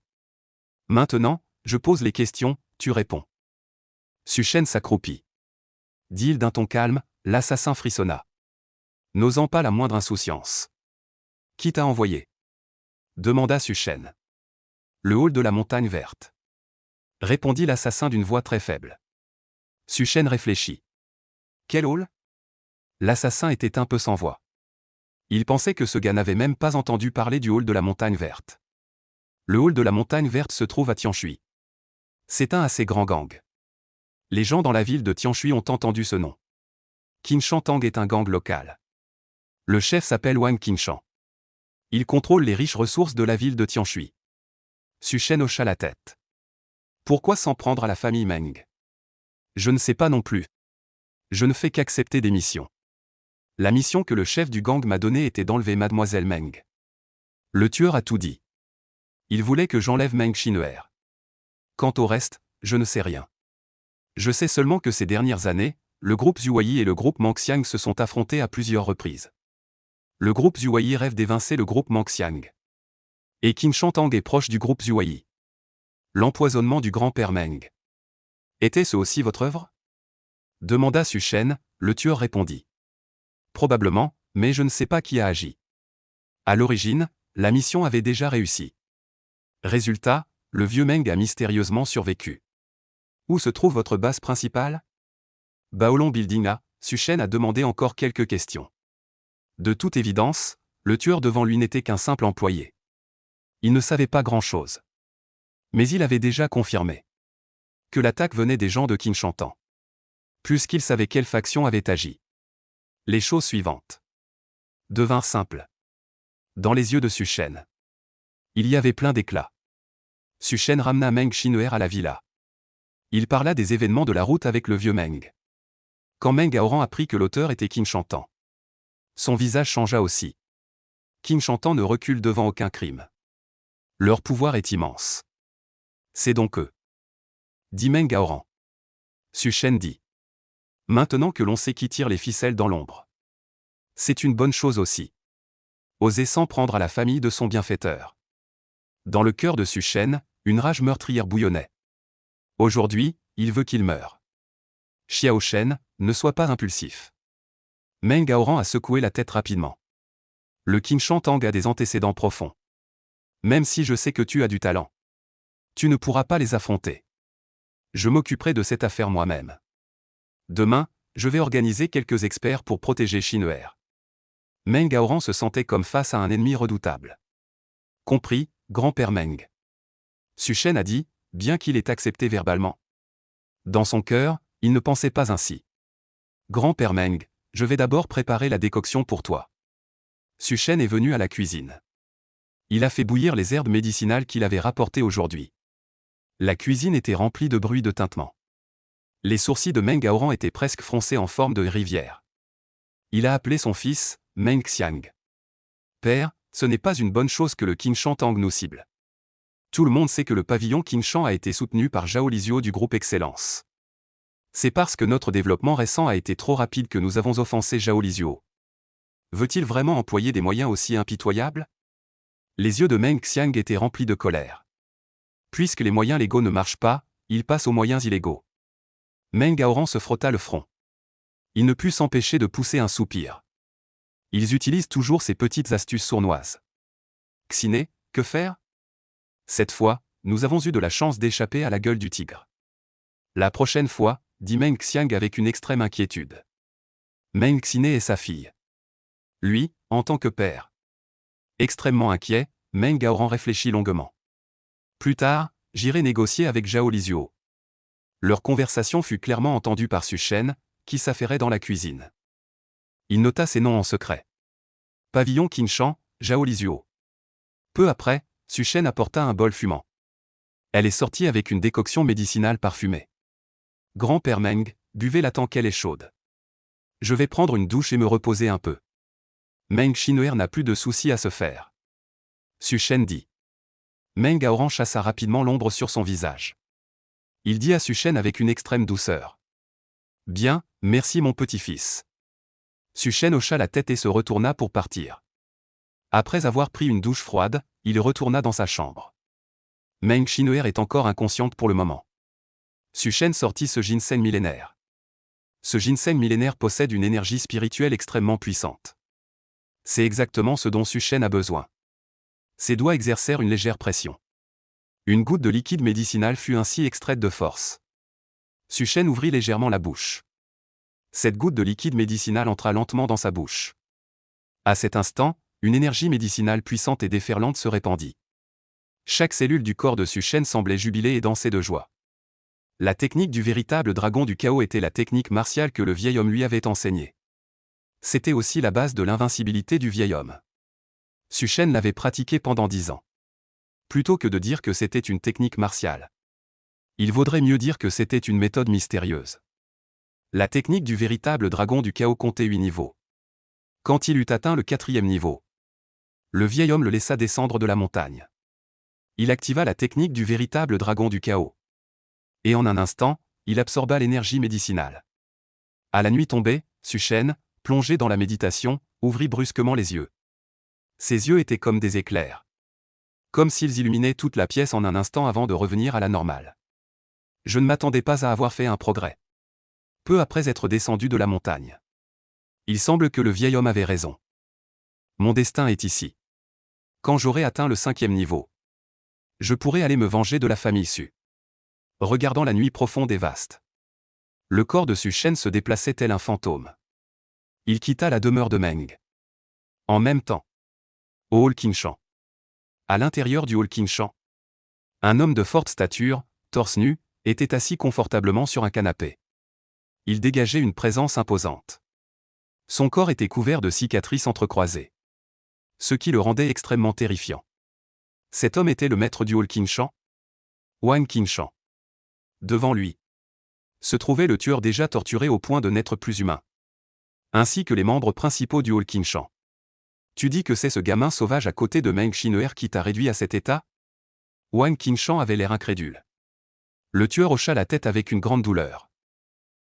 Maintenant, je pose les questions, tu réponds. Suchen s'accroupit. Dit-il d'un ton calme, l'assassin frissonna. N'osant pas la moindre insouciance. Qui t'a envoyé? Demanda Suchen. Le hall de la montagne verte. Répondit l'assassin d'une voix très faible. Suchen réfléchit. Quel hall? L'assassin était un peu sans voix. Il pensait que ce gars n'avait même pas entendu parler du hall de la montagne verte. Le hall de la montagne verte se trouve à Tianshui. C'est un assez grand gang. Les gens dans la ville de Tianshui ont entendu ce nom. Qinshan Tang est un gang local. Le chef s'appelle Wang Qinshan. Il contrôle les riches ressources de la ville de Tianshui. Suchen hocha la tête. Pourquoi s'en prendre à la famille Meng? Je ne sais pas non plus. Je ne fais qu'accepter des missions. La mission que le chef du gang m'a donnée était d'enlever mademoiselle Meng. Le tueur a tout dit. Il voulait que j'enlève Meng Xineer. Quant au reste, je ne sais rien. Je sais seulement que ces dernières années, le groupe Zhuayi et le groupe Mengxiang se sont affrontés à plusieurs reprises. Le groupe Zhuai rêve d'évincer le groupe Mengxiang. Et Qin Shantang est proche du groupe Zhuai. L'empoisonnement du grand-père Meng. Était-ce aussi votre œuvre? Demanda Su Shen, le tueur répondit. Probablement, mais je ne sais pas qui a agi. À l'origine, la mission avait déjà réussi. Résultat, le vieux Meng a mystérieusement survécu. Où se trouve votre base principale? Baolong Building A, Su Shen a demandé encore quelques questions. De toute évidence, le tueur devant lui n'était qu'un simple employé. Il ne savait pas grand-chose. Mais il avait déjà confirmé que l'attaque venait des gens de Qin Shantang. Puisqu'il savait quelle faction avait agi. Les choses suivantes devinrent simples. Dans les yeux de Su Shen, il y avait plein d'éclat. Su Shen ramena Meng Xinuer à la villa. Il parla des événements de la route avec le vieux Meng. Quand Meng Aoran apprit que l'auteur était Qin Shantang, son visage changea aussi. Qin Shantang ne recule devant aucun crime. Leur pouvoir est immense. C'est donc eux, dit Meng Aoran. Su Shen dit. Maintenant que l'on sait qui tire les ficelles dans l'ombre. C'est une bonne chose aussi. Oser s'en prendre à la famille de son bienfaiteur. Dans le cœur de Su Shen, une rage meurtrière bouillonnait. Aujourd'hui, il veut qu'il meure. Xiao Shen, ne sois pas impulsif. Meng Aoran a secoué la tête rapidement. Le Qin Shantang a des antécédents profonds. Même si je sais que tu as du talent, tu ne pourras pas les affronter. Je m'occuperai de cette affaire moi-même. Demain, je vais organiser quelques experts pour protéger Xinuer. Meng Aoran se sentait comme face à un ennemi redoutable. Compris, grand-père Meng. Su Shen a dit, bien qu'il ait accepté verbalement. Dans son cœur, il ne pensait pas ainsi. Grand-père Meng, je vais d'abord préparer la décoction pour toi. Su Shen est venu à la cuisine. Il a fait bouillir les herbes médicinales qu'il avait rapportées aujourd'hui. La cuisine était remplie de bruits de tintement. Les sourcils de Meng Aoran étaient presque froncés en forme de rivière. Il a appelé son fils, Meng Xiang. Père, ce n'est pas une bonne chose que le Qin Shantang nous cible. Tout le monde sait que le pavillon Qinshan a été soutenu par Zhao Lizhuo du groupe Excellence. C'est parce que notre développement récent a été trop rapide que nous avons offensé Zhao Lizhuo. Veut-il vraiment employer des moyens aussi impitoyables? Les yeux de Meng Xiang étaient remplis de colère. Puisque les moyens légaux ne marchent pas, il passe aux moyens illégaux. Meng Aoran se frotta le front. Il ne put s'empêcher de pousser un soupir. Ils utilisent toujours ces petites astuces sournoises. Xiné, que faire? Cette fois, nous avons eu de la chance d'échapper à la gueule du tigre. La prochaine fois, dit Meng Xiang avec une extrême inquiétude. Meng Xiné est sa fille. Lui, en tant que père. Extrêmement inquiet, Meng Aoran réfléchit longuement. Plus tard, j'irai négocier avec Zhao Lizhuo. Leur conversation fut clairement entendue par Su Shen, qui s'affairait dans la cuisine. Il nota ces noms en secret. Pavillon Qinshan, Zhao Lizhuo. Peu après, Su Shen apporta un bol fumant. Elle est sortie avec une décoction médicinale parfumée. Grand-père Meng, buvez-la tant qu'elle est chaude. Je vais prendre une douche et me reposer un peu. Meng Xinuer n'a plus de soucis à se faire. Su Shen dit. Meng Aoran chassa rapidement l'ombre sur son visage. Il dit à Su Shen avec une extrême douceur. Bien, merci mon petit-fils. Su Shen hocha la tête et se retourna pour partir. Après avoir pris une douche froide, il retourna dans sa chambre. Meng Xinuer est encore inconsciente pour le moment. Su Shen sortit ce ginseng millénaire. Ce ginseng millénaire possède une énergie spirituelle extrêmement puissante. C'est exactement ce dont Su Shen a besoin. Ses doigts exercèrent une légère pression. Une goutte de liquide médicinal fut ainsi extraite de force. Su Shen ouvrit légèrement la bouche. Cette goutte de liquide médicinal entra lentement dans sa bouche. À cet instant, une énergie médicinale puissante et déferlante se répandit. Chaque cellule du corps de Su Shen semblait jubiler et danser de joie. La technique du véritable dragon du chaos était la technique martiale que le vieil homme lui avait enseignée. C'était aussi la base de l'invincibilité du vieil homme. Su Shen l'avait pratiquée pendant 10 ans. Plutôt que de dire que c'était une technique martiale, il vaudrait mieux dire que c'était une méthode mystérieuse. La technique du véritable dragon du chaos comptait 8 niveaux. Quand il eut atteint le 4e niveau, le vieil homme le laissa descendre de la montagne. Il activa la technique du véritable dragon du chaos. Et en un instant, il absorba l'énergie médicinale. À la nuit tombée, Su Shen, plongé dans la méditation, ouvrit brusquement les yeux. Ses yeux étaient comme des éclairs. Comme s'ils illuminaient toute la pièce en un instant avant de revenir à la normale. Je ne m'attendais pas à avoir fait un progrès. Peu après être descendu de la montagne. Il semble que le vieil homme avait raison. Mon destin est ici. Quand j'aurai atteint le 5e niveau, je pourrai aller me venger de la famille Su. Regardant la nuit profonde et vaste. Le corps de Su Shen se déplaçait tel un fantôme. Il quitta la demeure de Meng. En même temps. Au hall Qingshan. À l'intérieur du hall Qingshan. Un homme de forte stature, torse nu, était assis confortablement sur un canapé. Il dégageait une présence imposante. Son corps était couvert de cicatrices entrecroisées. Ce qui le rendait extrêmement terrifiant. Cet homme était le maître du hall Qingshan, Wang Qingshan. Devant lui se trouvait le tueur déjà torturé au point de n'être plus humain. Ainsi que les membres principaux du hall Qingshan. Tu dis que c'est ce gamin sauvage à côté de Meng Xineer qui t'a réduit à cet état? Wang Qingshan avait l'air incrédule. Le tueur hocha la tête avec une grande douleur.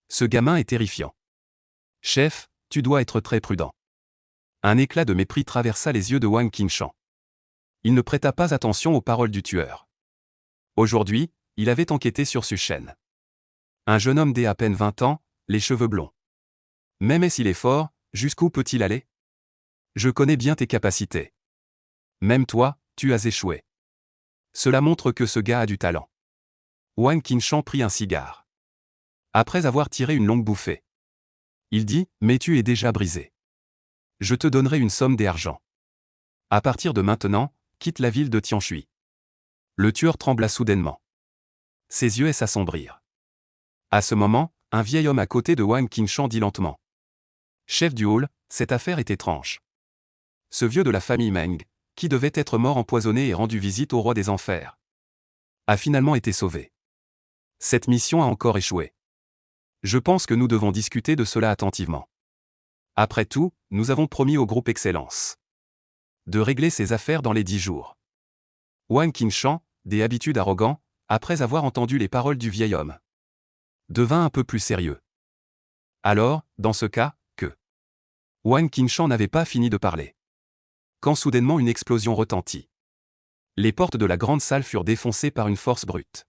Ce gamin est terrifiant. Chef, tu dois être très prudent. Un éclat de mépris traversa les yeux de Wang Qingshan. Il ne prêta pas attention aux paroles du tueur. Aujourd'hui, il avait enquêté sur Su Shen. Un jeune homme d'à peine 20 ans, les cheveux blonds. Même s'il est fort, jusqu'où peut-il aller? Je connais bien tes capacités. Même toi, tu as échoué. Cela montre que ce gars a du talent. Wang Qingshan prit un cigare. Après avoir tiré une longue bouffée. Il dit, mais tu es déjà brisé. Je te donnerai une somme d'argent. À partir de maintenant, quitte la ville de Tianshui. Le tueur trembla soudainement. Ses yeux s'assombrirent. À ce moment, un vieil homme à côté de Wang Qingshan dit lentement. Chef du hall, cette affaire est étrange. Ce vieux de la famille Meng, qui devait être mort empoisonné et rendu visite au roi des enfers, a finalement été sauvé. Cette mission a encore échoué. Je pense que nous devons discuter de cela attentivement. Après tout, nous avons promis au groupe Excellence de régler ses affaires dans les 10 jours. Wang Qingshan, des habitudes arrogants, après avoir entendu les paroles du vieil homme, devint un peu plus sérieux. Alors, dans ce cas, que Wang Qingshan n'avait pas fini de parler. Quand soudainement une explosion retentit. Les portes de la grande salle furent défoncées par une force brute.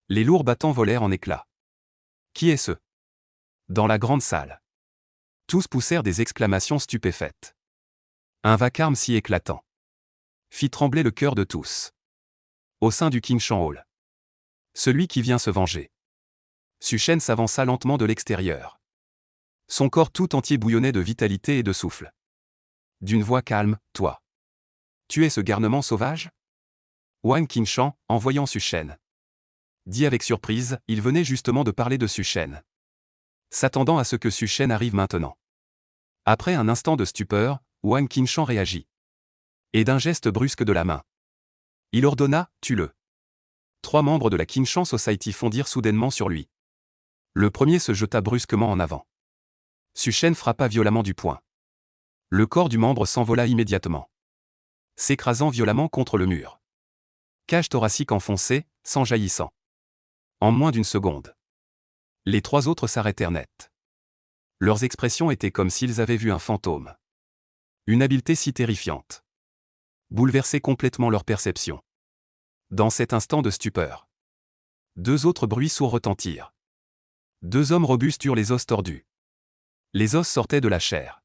Les lourds battants volèrent en éclats. Qui est ce? Dans la grande salle. Tous poussèrent des exclamations stupéfaites. Un vacarme si éclatant fit trembler le cœur de tous. Au sein du Qingshan Hall. Celui qui vient se venger. Su Shen s'avança lentement de l'extérieur. Son corps tout entier bouillonnait de vitalité et de souffle. D'une voix calme, toi. Tu es ce garnement sauvage? Wang Qingshan, en voyant Su Shen, dit avec surprise, il venait justement de parler de Su Shen. S'attendant à ce que Su Shen arrive maintenant. Après un instant de stupeur, Wang Qingshan réagit. Et d'un geste brusque de la main. Il ordonna, tue-le. 3 membres de la Qingshan Society fondirent soudainement sur lui. Le premier se jeta brusquement en avant. Su Shen frappa violemment du poing. Le corps du membre s'envola immédiatement, s'écrasant violemment contre le mur. Cage thoracique enfoncée, sang jaillissant. En moins d'une seconde. Les 3 autres s'arrêtèrent net. Leurs expressions étaient comme s'ils avaient vu un fantôme. Une habileté si terrifiante bouleversait complètement leur perception. Dans cet instant de stupeur, 2 autres bruits sourds retentirent. 2 hommes robustes eurent les os tordus. Les os sortaient de la chair.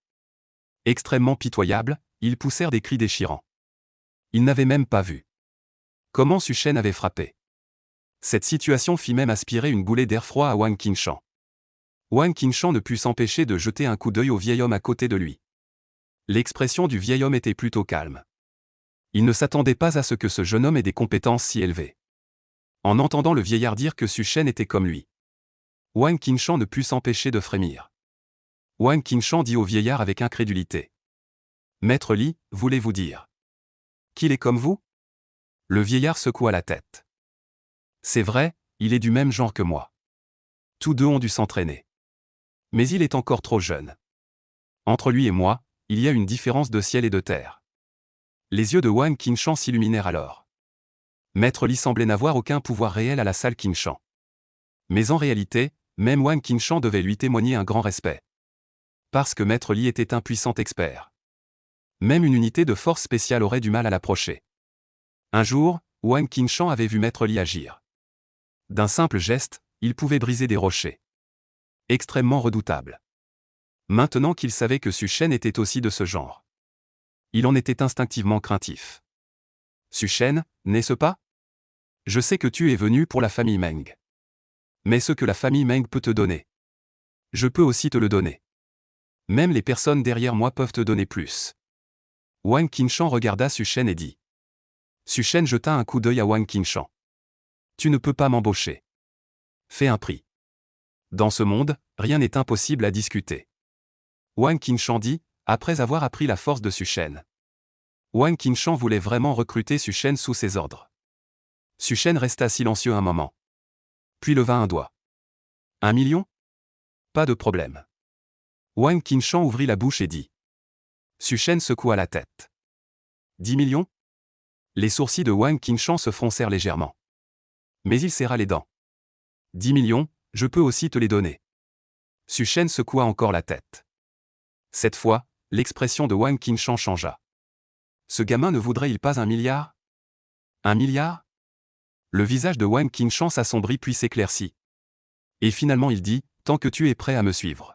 Extrêmement pitoyables, ils poussèrent des cris déchirants. Ils n'avaient même pas vu comment Su Shen avait frappé. Cette situation fit même aspirer une boulée d'air froid à Wang Qingshan. Wang Qingshan ne put s'empêcher de jeter un coup d'œil au vieil homme à côté de lui. L'expression du vieil homme était plutôt calme. Il ne s'attendait pas à ce que ce jeune homme ait des compétences si élevées. En entendant le vieillard dire que Su Shen était comme lui, Wang Qingshan ne put s'empêcher de frémir. Wang Qingshan dit au vieillard avec incrédulité. Maître Li, voulez-vous dire qu'il est comme vous? Le vieillard secoua la tête. C'est vrai, il est du même genre que moi. Tous deux ont dû s'entraîner. Mais il est encore trop jeune. Entre lui et moi, il y a une différence de ciel et de terre. Les yeux de Wang Qingshan s'illuminèrent alors. Maître Li semblait n'avoir aucun pouvoir réel à la salle Qingshan. Mais en réalité, même Wang Qingshan devait lui témoigner un grand respect. Parce que Maître Li était un puissant expert. Même une unité de force spéciale aurait du mal à l'approcher. Un jour, Wang Qinshan avait vu Maître Li agir. D'un simple geste, il pouvait briser des rochers. Extrêmement redoutable. Maintenant qu'il savait que Su Shen était aussi de ce genre, il en était instinctivement craintif. Su Shen, n'est-ce pas? Je sais que tu es venu pour la famille Meng. Mais ce que la famille Meng peut te donner, je peux aussi te le donner. Même les personnes derrière moi peuvent te donner plus. Wang Qinshan regarda Su Shen et dit. Su Shen jeta un coup d'œil à Wang Qinshan. Tu ne peux pas m'embaucher. Fais un prix. Dans ce monde, rien n'est impossible à discuter. Wang Qinshan dit, après avoir appris la force de Su Shen. Wang Qinshan voulait vraiment recruter Su Shen sous ses ordres. Su Shen resta silencieux un moment. Puis leva un doigt. 1 million? Pas de problème. Wang Qinshan ouvrit la bouche et dit. Su Shen secoua la tête. 10 millions? Les sourcils de Wang Qinshan se froncèrent légèrement. Mais il serra les dents. 10 millions, je peux aussi te les donner. Su Shen secoua encore la tête. Cette fois, l'expression de Wang Qinshan changea. Ce gamin ne voudrait-il pas 1 milliard? 1 milliard? Le visage de Wang Qinshan s'assombrit puis s'éclaircit. Et finalement il dit, tant que tu es prêt à me suivre.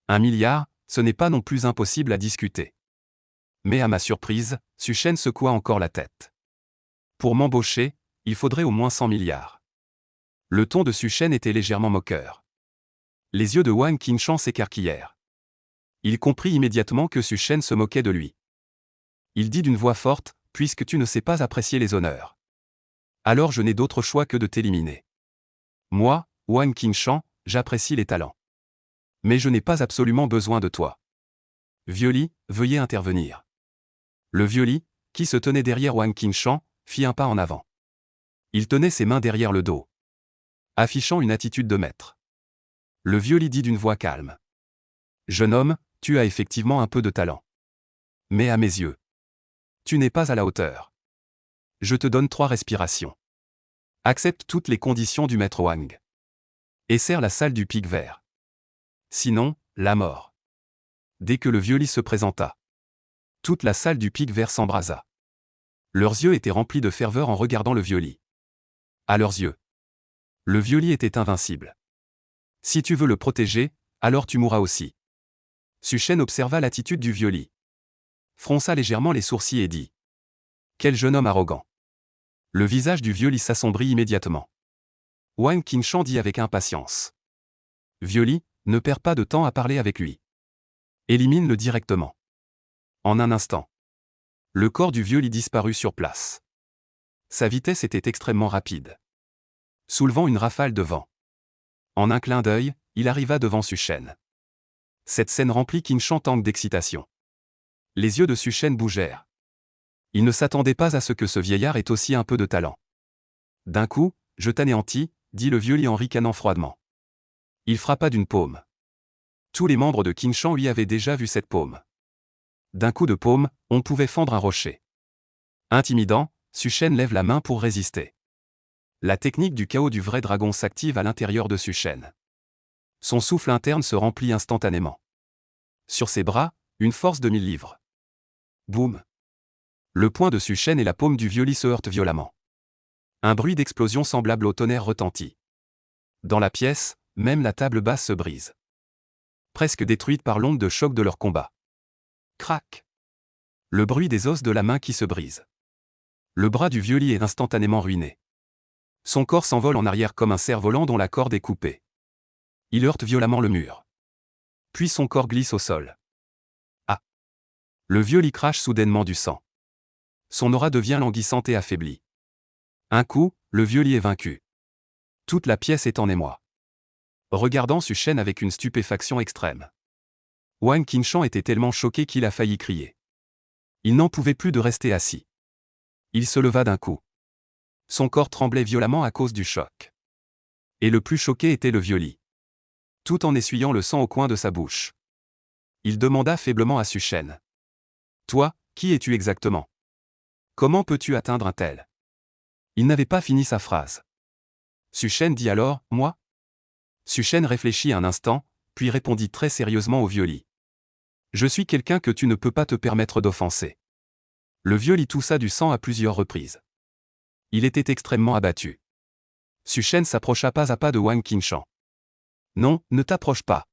1 milliard, ce n'est pas non plus impossible à discuter. Mais à ma surprise, Su Shen secoua encore la tête. Pour m'embaucher, il faudrait au moins 100 milliards. Le ton de Su Shen était légèrement moqueur. Les yeux de Wang Qinshan s'écarquillèrent. Il comprit immédiatement que Su Shen se moquait de lui. Il dit d'une voix forte, puisque tu ne sais pas apprécier les honneurs. Alors je n'ai d'autre choix que de t'éliminer. Moi, Wang Qinshan, j'apprécie les talents. Mais je n'ai pas absolument besoin de toi. Vieux Li, veuillez intervenir. Le vieux Li, qui se tenait derrière Wang Qinshan, fit un pas en avant. Il tenait ses mains derrière le dos, affichant une attitude de maître. Le vieux Li dit d'une voix calme. Jeune homme, tu as effectivement un peu de talent. Mais à mes yeux, tu n'es pas à la hauteur. Je te donne 3 respirations. Accepte toutes les conditions du maître Wang. Et serre la salle du pic vert. Sinon, la mort. Dès que le vieux Li se présenta, toute la salle du pic vert s'embrasa. Leurs yeux étaient remplis de ferveur en regardant le vieux Li. À leurs yeux, le vieux Li était invincible. Si tu veux le protéger, alors tu mourras aussi. Su Shen observa l'attitude du vieux Li, fronça légèrement les sourcils et dit. Quel jeune homme arrogant. Le visage du vieux Li s'assombrit immédiatement. Wang Qinshan dit avec impatience. Vieux Li, ne perds pas de temps à parler avec lui. Élimine-le directement. En un instant, le corps du vieux Li disparut sur place. Sa vitesse était extrêmement rapide, soulevant une rafale de vent. En un clin d'œil, il arriva devant Su Shen. Cette scène remplit Qinshan Tang d'excitation. Les yeux de Su Shen bougèrent. Il ne s'attendait pas à ce que ce vieillard ait aussi un peu de talent. D'un coup, je t'anéantis, dit le vieux Li en ricanant froidement. Il frappa d'une paume. Tous les membres de Qinshan lui avaient déjà vu cette paume. D'un coup de paume, on pouvait fendre un rocher. Intimidant, Su Shen lève la main pour résister. La technique du chaos du vrai dragon s'active à l'intérieur de Su Shen. Son souffle interne se remplit instantanément. Sur ses bras, une force de 1000 livres. Boum. Le poing de Su Shen et la paume du vieux Li se heurtent violemment. Un bruit d'explosion semblable au tonnerre retentit. Dans la pièce, même la table basse se brise. Presque détruite par l'onde de choc de leur combat. Crac. Le bruit des os de la main qui se brise. Le bras du vieux Li est instantanément ruiné. Son corps s'envole en arrière comme un cerf-volant dont la corde est coupée. Il heurte violemment le mur. Puis son corps glisse au sol. Ah. Le vieux Li crache soudainement du sang. Son aura devient languissante et affaiblie. Un coup, le vieux Li est vaincu. Toute la pièce est en émoi. Regardant Su Shen avec une stupéfaction extrême. Wang Qinshan était tellement choqué qu'il a failli crier. Il n'en pouvait plus de rester assis. Il se leva d'un coup. Son corps tremblait violemment à cause du choc. Et le plus choqué était le vieux Li. Tout en essuyant le sang au coin de sa bouche. Il demanda faiblement à Su Shen. Toi, qui es-tu exactement? Comment peux-tu atteindre un tel? Il n'avait pas fini sa phrase. Su Shen dit alors, moi? Su Shen réfléchit un instant, puis répondit très sérieusement au vieux Li. Je suis quelqu'un que tu ne peux pas te permettre d'offenser. Le vieux Li toussa du sang à plusieurs reprises. Il était extrêmement abattu. Su Shen s'approcha pas à pas de Wang Qingshan. Non, ne t'approche pas.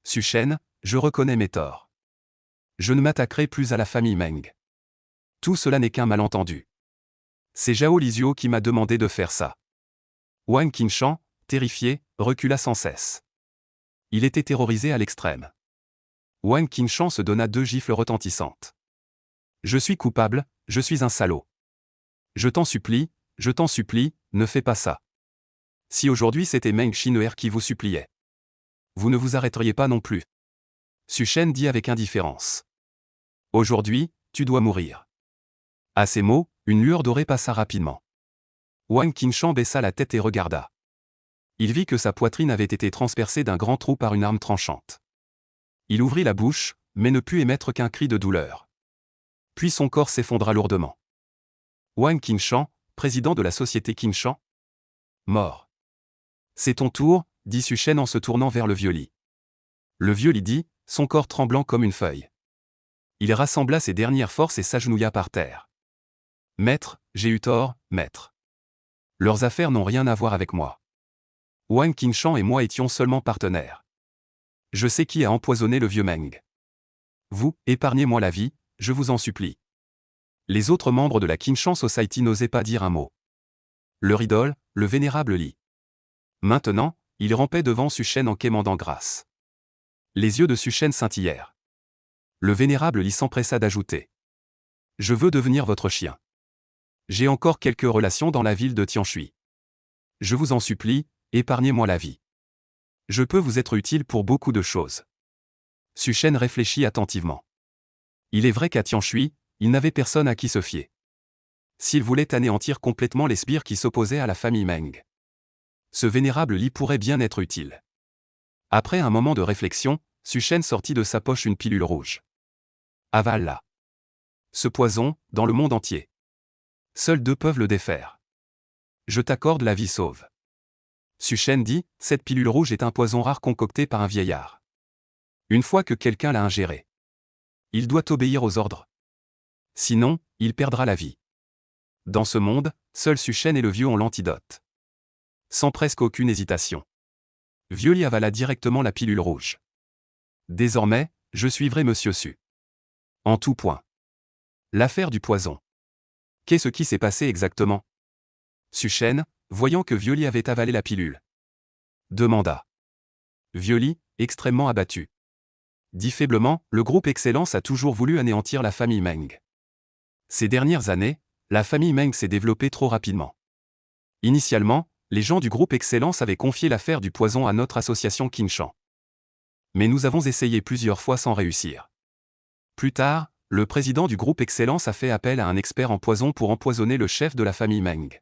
Su Shen, je reconnais mes torts. Je ne m'attaquerai plus à la famille Meng. Tout cela n'est qu'un malentendu. C'est Zhao Lizuo qui m'a demandé de faire ça. Wang Qingshan, terrifié, recula sans cesse. Il était terrorisé à l'extrême. Wang Qingshan se donna 2 gifles retentissantes. Je suis coupable, je suis un salaud. Je t'en supplie, ne fais pas ça. Si aujourd'hui c'était Meng Xineer qui vous suppliait, vous ne vous arrêteriez pas non plus. Su Shen dit avec indifférence. Aujourd'hui, tu dois mourir. À ces mots, une lueur dorée passa rapidement. Wang Qingshan baissa la tête et regarda. Il vit que sa poitrine avait été transpercée d'un grand trou par une arme tranchante. Il ouvrit la bouche, mais ne put émettre qu'un cri de douleur. Puis son corps s'effondra lourdement. Wang Qingshan, président de la société Qingshan, mort. C'est ton tour, dit Su Shen en se tournant vers le vieux Li. Le vieux Li dit, son corps tremblant comme une feuille. Il rassembla ses dernières forces et s'agenouilla par terre. Maître, j'ai eu tort, maître. Leurs affaires n'ont rien à voir avec moi. Wang Qingshan et moi étions seulement partenaires. Je sais qui a empoisonné le vieux Meng. Vous, épargnez-moi la vie, je vous en supplie. Les autres membres de la Qingshan Society n'osaient pas dire un mot. Leur idole, le vénérable Li. Maintenant, il rampait devant Su Shen en quémandant grâce. Les yeux de Su Shen scintillèrent. Le vénérable Li s'empressa d'ajouter. Je veux devenir votre chien. J'ai encore quelques relations dans la ville de Tianshui. Je vous en supplie, épargnez-moi la vie. Je peux vous être utile pour beaucoup de choses. Su Shen réfléchit attentivement. Il est vrai qu'à Tianshui, il n'avait personne à qui se fier. S'il voulait anéantir complètement les sbires qui s'opposaient à la famille Meng, ce vénérable Li pourrait bien être utile. Après un moment de réflexion, Su Shen sortit de sa poche une pilule rouge. Avale-la. Ce poison, dans le monde entier. Seuls 2 peuvent le défaire. Je t'accorde la vie sauve. Su Shen dit, cette pilule rouge est un poison rare concocté par un vieillard. Une fois que quelqu'un l'a ingéré, il doit obéir aux ordres. Sinon, il perdra la vie. Dans ce monde, seul Su Shen et le vieux ont l'antidote. Sans presque aucune hésitation. Vieux Li avala directement la pilule rouge. Désormais, je suivrai Monsieur Su. En tout point. L'affaire du poison. Qu'est-ce qui s'est passé exactement? Su Shen, voyant que Vieux Li avait avalé la pilule, demanda. Vieux Li, extrêmement abattu, dit faiblement, le groupe Excellence a toujours voulu anéantir la famille Meng. Ces dernières années, la famille Meng s'est développée trop rapidement. Initialement, les gens du groupe Excellence avaient confié l'affaire du poison à notre association Qingshan. Mais nous avons essayé plusieurs fois sans réussir. Plus tard, le président du groupe Excellence a fait appel à un expert en poison pour empoisonner le chef de la famille Meng.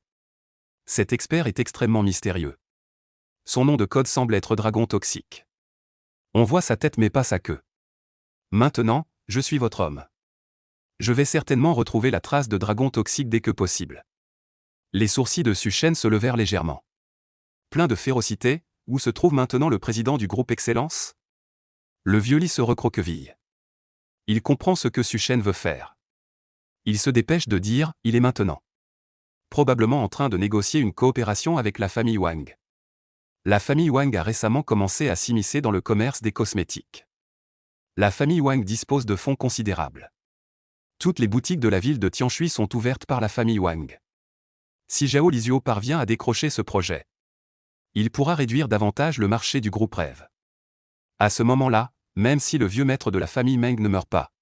Cet expert est extrêmement mystérieux. Son nom de code semble être Dragon Toxique. On voit sa tête mais pas sa queue. Maintenant, je suis votre homme. Je vais certainement retrouver la trace de Dragon Toxique dès que possible. Les sourcils de Su Shen se levèrent légèrement. Plein de férocité, où se trouve maintenant le président du groupe Excellence? Le vieux Li se recroqueville. Il comprend ce que Su Shen veut faire. Il se dépêche de dire, il est maintenant probablement en train de négocier une coopération avec la famille Wang. La famille Wang a récemment commencé à s'immiscer dans le commerce des cosmétiques. La famille Wang dispose de fonds considérables. Toutes les boutiques de la ville de Tianshui sont ouvertes par la famille Wang. Si Zhao Lizuo parvient à décrocher ce projet, il pourra réduire davantage le marché du groupe Rêve. À ce moment-là, même si le vieux maître de la famille Meng ne meurt pas,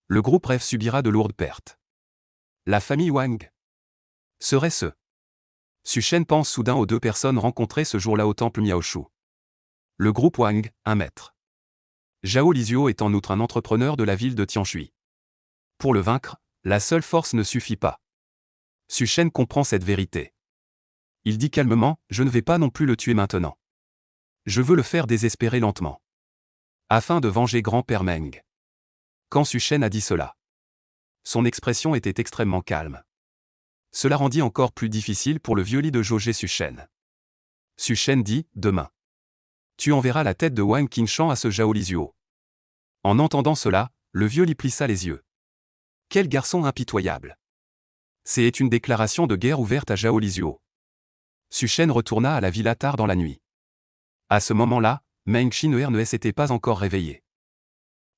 le groupe Rêve subira de lourdes pertes. La famille Wang serait ce. Su Shen pense soudain aux 2 personnes rencontrées ce jour-là au temple Miaoshu. Le groupe Wang, un maître. Zhao Lizuo est en outre un entrepreneur de la ville de Tianshui. Pour le vaincre, la seule force ne suffit pas. Su Shen comprend cette vérité. Il dit calmement, je ne vais pas non plus le tuer maintenant. Je veux le faire désespérer lentement. Afin de venger grand-père Meng. Quand Su Shen a dit cela, son expression était extrêmement calme. Cela rendit encore plus difficile pour le vieux Li de jauger Su Shen. Su Shen dit, demain, tu enverras la tête de Wang Qingshan à ce Zhao Lizuo. En entendant cela, le vieux lui plissa les yeux. Quel garçon impitoyable! C'est une déclaration de guerre ouverte à Zhao Lizuo. Su-Shen retourna à la villa tard dans la nuit. À ce moment-là, Meng Xine'er ne s'était pas encore réveillé.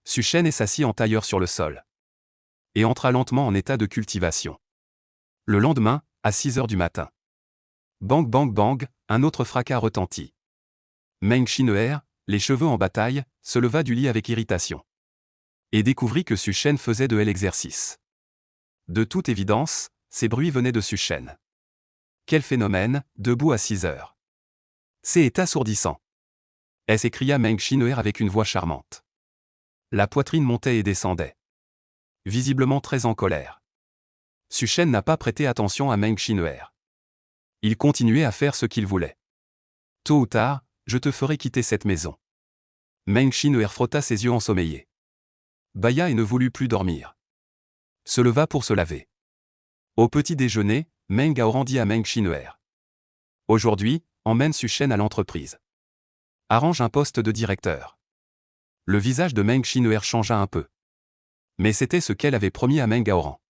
Su-Shen s'assit en tailleur sur le sol. Et entra lentement en état de cultivation. Le lendemain, à 6 heures du matin. Bang bang bang, un autre fracas retentit. Meng Xine'er, les cheveux en bataille, se leva du lit avec irritation. Et découvrit que Su-Shen faisait de l'exercice. De toute évidence, ces bruits venaient de Su-Shen. Quel phénomène, debout à 6 heures. C'est assourdissant. S'écria Meng Xine'er avec une voix charmante. La poitrine montait et descendait. Visiblement très en colère. Su-Shen n'a pas prêté attention à Meng Xine'er. Il continuait à faire ce qu'il voulait. Tôt ou tard, je te ferai quitter cette maison. Meng Xine'er frotta ses yeux ensommeillés. Bâilla et ne voulut plus dormir. Se leva pour se laver. Au petit déjeuner, Meng Gaoran dit à Meng Xine'er. Aujourd'hui, emmène Su-Shen à l'entreprise. Arrange un poste de directeur. Le visage de Meng Xine'er changea un peu. Mais c'était ce qu'elle avait promis à Meng Gaoran.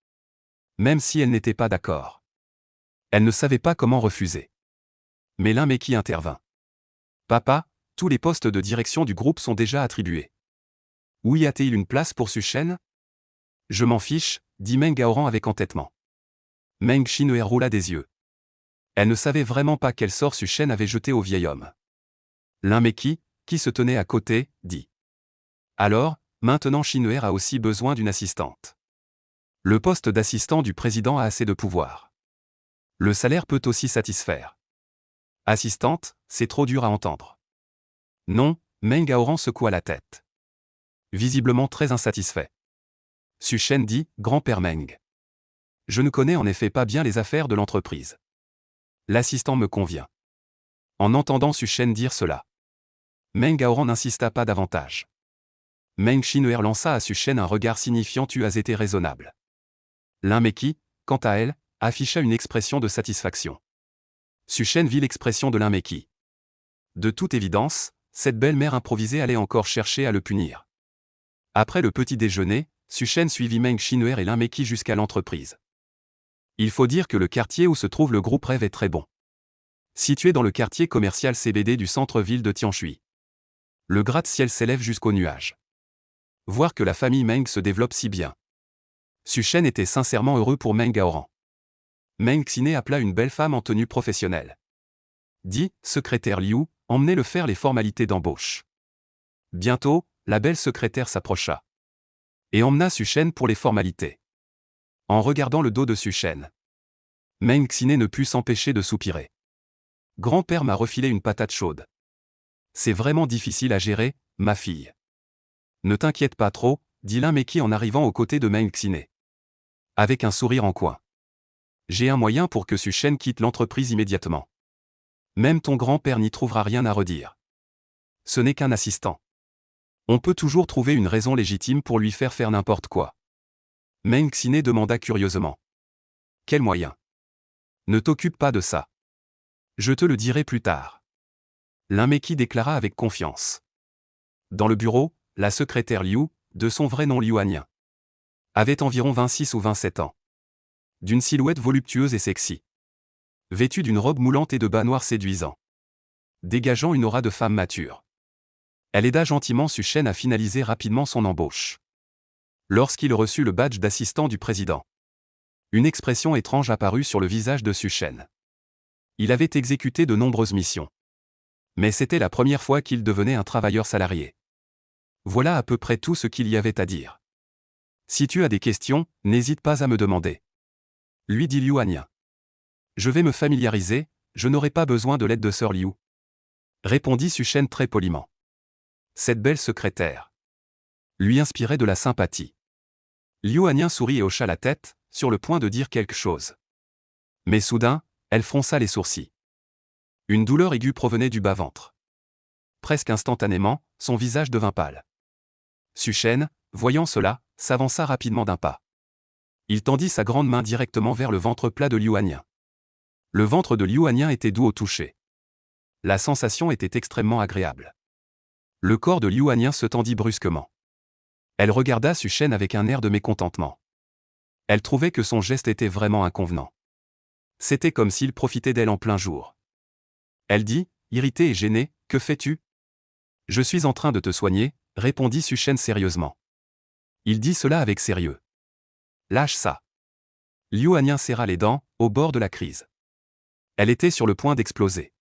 Même si elle n'était pas d'accord. Elle ne savait pas comment refuser. Mais l'un Meki intervint. Papa, tous les postes de direction du groupe sont déjà attribués. Où y a-t-il une place pour Su-Shen? Je m'en fiche, dit Meng Gaoran avec entêtement. Meng Xine'er roula des yeux. Elle ne savait vraiment pas quel sort Su-Shen avait jeté au vieil homme. L'un Meki, qui se tenait à côté, dit. Alors, maintenant Xine'er a aussi besoin d'une assistante. Le poste d'assistant du président a assez de pouvoir. Le salaire peut aussi satisfaire. Assistante, c'est trop dur à entendre. Non, Meng Gaoran secoua la tête. Visiblement très insatisfait. Su-Shen dit, grand-père Meng. Je ne connais en effet pas bien les affaires de l'entreprise. L'assistant me convient. En entendant Su-Shen dire cela, Meng Gaoran n'insista pas davantage. Meng Xine'er lança à Su-Shen un regard signifiant tu as été raisonnable. L'un Meki, quant à elle, afficha une expression de satisfaction. Su-Shen vit l'expression de l'un Meki. De toute évidence, cette belle-mère improvisée allait encore chercher à le punir. Après le petit déjeuner, Su-Shen suivit Meng Xine'er et l'un Meki jusqu'à l'entreprise. Il faut dire que le quartier où se trouve le groupe Rêve est très bon. Situé dans le quartier commercial CBD du centre-ville de Tianshui. Le gratte-ciel s'élève jusqu'aux nuages. Voir que la famille Meng se développe si bien. Su-Shen était sincèrement heureux pour Meng Gaoran. Meng Xiné appela une belle femme en tenue professionnelle. Dit, secrétaire Liu, emmenez-le faire les formalités d'embauche. Bientôt, la belle secrétaire s'approcha. Et emmena Su-Shen pour les formalités. En regardant le dos de Su-Shen, Meng Xiné ne put s'empêcher de soupirer. Grand-père m'a refilé une patate chaude. C'est vraiment difficile à gérer, ma fille. Ne t'inquiète pas trop, dit l'un Meki en arrivant aux côtés de Meng Xiné. Avec un sourire en coin. J'ai un moyen pour que Su-Shen quitte l'entreprise immédiatement. Même ton grand-père n'y trouvera rien à redire. Ce n'est qu'un assistant. On peut toujours trouver une raison légitime pour lui faire n'importe quoi. Meng Xiné demanda curieusement. Quel moyen? Ne t'occupe pas de ça. Je te le dirai plus tard. L'un Meki déclara avec confiance. Dans le bureau, la secrétaire Liu, de son vrai nom Liu Hanyin, avait environ 26 ou 27 ans. D'une silhouette voluptueuse et sexy. Vêtue d'une robe moulante et de bas noirs séduisants. Dégageant une aura de femme mature. Elle aida gentiment Su-Shen à finaliser rapidement son embauche. Lorsqu'il reçut le badge d'assistant du président, une expression étrange apparut sur le visage de Su-Shen. Il avait exécuté de nombreuses missions. Mais c'était la première fois qu'il devenait un travailleur salarié. Voilà à peu près tout ce qu'il y avait à dire. Si tu as des questions, n'hésite pas à me demander. Lui dit Liu Hanyin. Je vais me familiariser, je n'aurai pas besoin de l'aide de Sœur Liu. Répondit Su-Shen très poliment. Cette belle secrétaire lui inspirait de la sympathie. Liu Hanyin sourit et hocha la tête, sur le point de dire quelque chose. Mais soudain, elle fronça les sourcils. Une douleur aiguë provenait du bas-ventre. Presque instantanément, son visage devint pâle. Su-Shen, voyant cela, s'avança rapidement d'un pas. Il tendit sa grande main directement vers le ventre plat de Liu Hanyin. Le ventre de Liu Hanyin était doux au toucher. La sensation était extrêmement agréable. Le corps de Liu Hanyin se tendit brusquement. Elle regarda Suchen avec un air de mécontentement. Elle trouvait que son geste était vraiment inconvenant. C'était comme s'il profitait d'elle en plein jour. Elle dit, irritée et gênée, « Que fais-tu » ? « Je suis en train de te soigner », répondit Suchen sérieusement. Il dit cela avec sérieux. « Lâche ça. » Liu Hanyin serra les dents, au bord de la crise. Elle était sur le point d'exploser.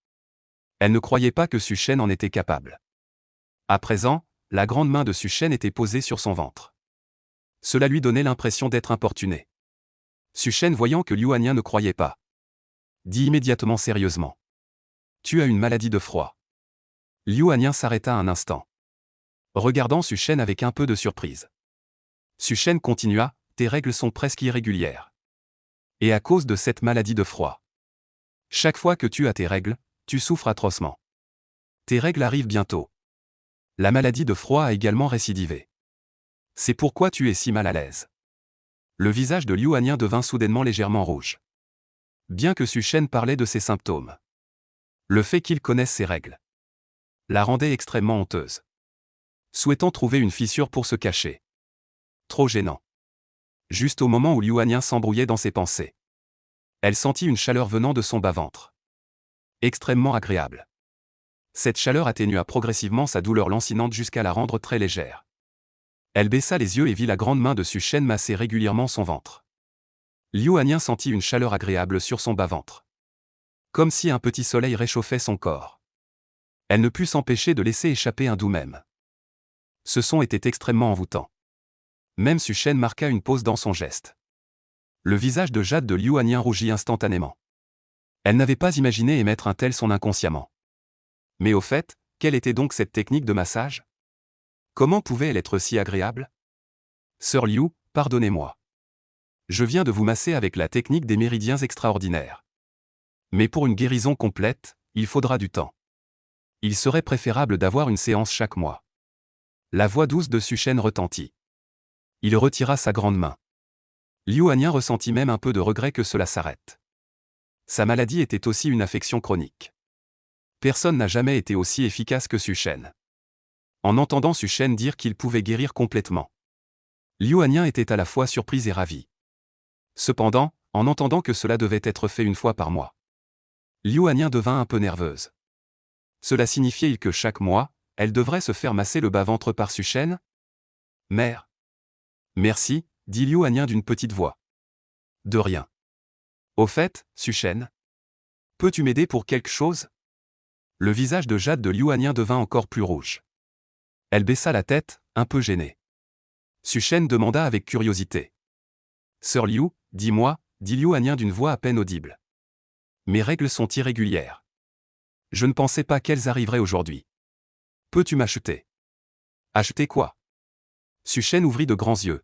Elle ne croyait pas que Suchen en était capable. À présent, la grande main de Suchen était posée sur son ventre. Cela lui donnait l'impression d'être importuné. Suchen, voyant que Liu Hanyin ne croyait pas, dit immédiatement sérieusement. « Tu as une maladie de froid. » Liu Hanyin s'arrêta un instant, regardant Suchen avec un peu de surprise. Suchen continua, « Tes règles sont presque irrégulières. Et à cause de cette maladie de froid. Chaque fois que tu as tes règles, tu souffres atrocement. Tes règles arrivent bientôt. La maladie de froid a également récidivé. C'est pourquoi tu es si mal à l'aise. » Le visage de Liu Hanyin devint soudainement légèrement rouge. Bien que Suchen parlait de ses symptômes, le fait qu'il connaisse ses règles la rendait extrêmement honteuse. Souhaitant trouver une fissure pour se cacher. Trop gênant. Juste au moment où Liu Hanyin s'embrouillait dans ses pensées, elle sentit une chaleur venant de son bas-ventre. Extrêmement agréable. Cette chaleur atténua progressivement sa douleur lancinante jusqu'à la rendre très légère. Elle baissa les yeux et vit la grande main de Suchen masser régulièrement son ventre. Liu Hanyin sentit une chaleur agréable sur son bas-ventre. Comme si un petit soleil réchauffait son corps. Elle ne put s'empêcher de laisser échapper un doux mème. Ce son était extrêmement envoûtant. Même Suchen marqua une pause dans son geste. Le visage de Jade de Liu Hanyin rougit instantanément. Elle n'avait pas imaginé émettre un tel son inconsciemment. Mais au fait, quelle était donc cette technique de massage ? Comment pouvait-elle être si agréable ? Sœur Liu, pardonnez-moi. Je viens de vous masser avec la technique des méridiens extraordinaires. Mais pour une guérison complète, il faudra du temps. Il serait préférable d'avoir une séance chaque mois. La voix douce de Suchen retentit. Il retira sa grande main. Liu Hanyin ressentit même un peu de regret que cela s'arrête. Sa maladie était aussi une affection chronique. Personne n'a jamais été aussi efficace que Suchen. En entendant Suchen dire qu'il pouvait guérir complètement, Liu Hanyin était à la fois surprise et ravie. Cependant, en entendant que cela devait être fait une fois par mois, Liu Hanyin devint un peu nerveuse. Cela signifiait que chaque mois, elle devrait se faire masser le bas-ventre par Suchen ? Mère. Merci, dit Liu Hanyin d'une petite voix. De rien. Au fait, Suchen, peux-tu m'aider pour quelque chose ? Le visage de Jade de Liu Hanyin devint encore plus rouge. Elle baissa la tête, un peu gênée. Suchen demanda avec curiosité. Sœur Liu, dis-moi, dit Liu Hanyin d'une voix à peine audible. Mes règles sont irrégulières. Je ne pensais pas qu'elles arriveraient aujourd'hui. Peux-tu m'acheter ? Acheter quoi ? Suchen ouvrit de grands yeux.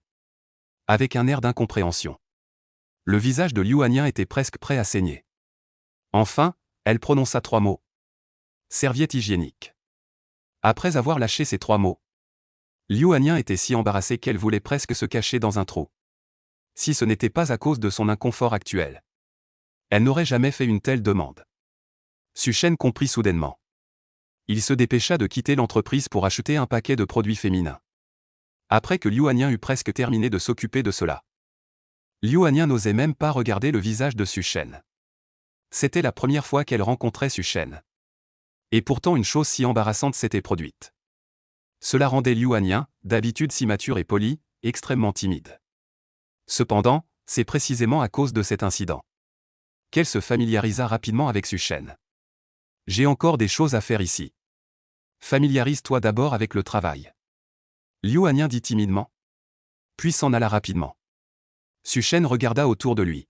Avec un air d'incompréhension. Le visage de Liu Hanyin était presque prêt à saigner. Enfin, elle prononça 3 mots. Serviette hygiénique. Après avoir lâché ces 3 mots, Liu Hanyin était si embarrassée qu'elle voulait presque se cacher dans un trou. Si ce n'était pas à cause de son inconfort actuel, elle n'aurait jamais fait une telle demande. Suchen comprit soudainement. Il se dépêcha de quitter l'entreprise pour acheter un paquet de produits féminins. Après que Liu Hanyin eut presque terminé de s'occuper de cela, Liu Hanyin n'osait même pas regarder le visage de Suchen. C'était la première fois qu'elle rencontrait Suchen. Et pourtant une chose si embarrassante s'était produite. Cela rendait Liu Hanyin, d'habitude si mature et poli, extrêmement timide. Cependant, c'est précisément à cause de cet incident qu'elle se familiarisa rapidement avec Suchen. J'ai encore des choses à faire ici. Familiarise-toi d'abord avec le travail. Liu Hanyin dit timidement. Puis s'en alla rapidement. Suchen regarda autour de lui.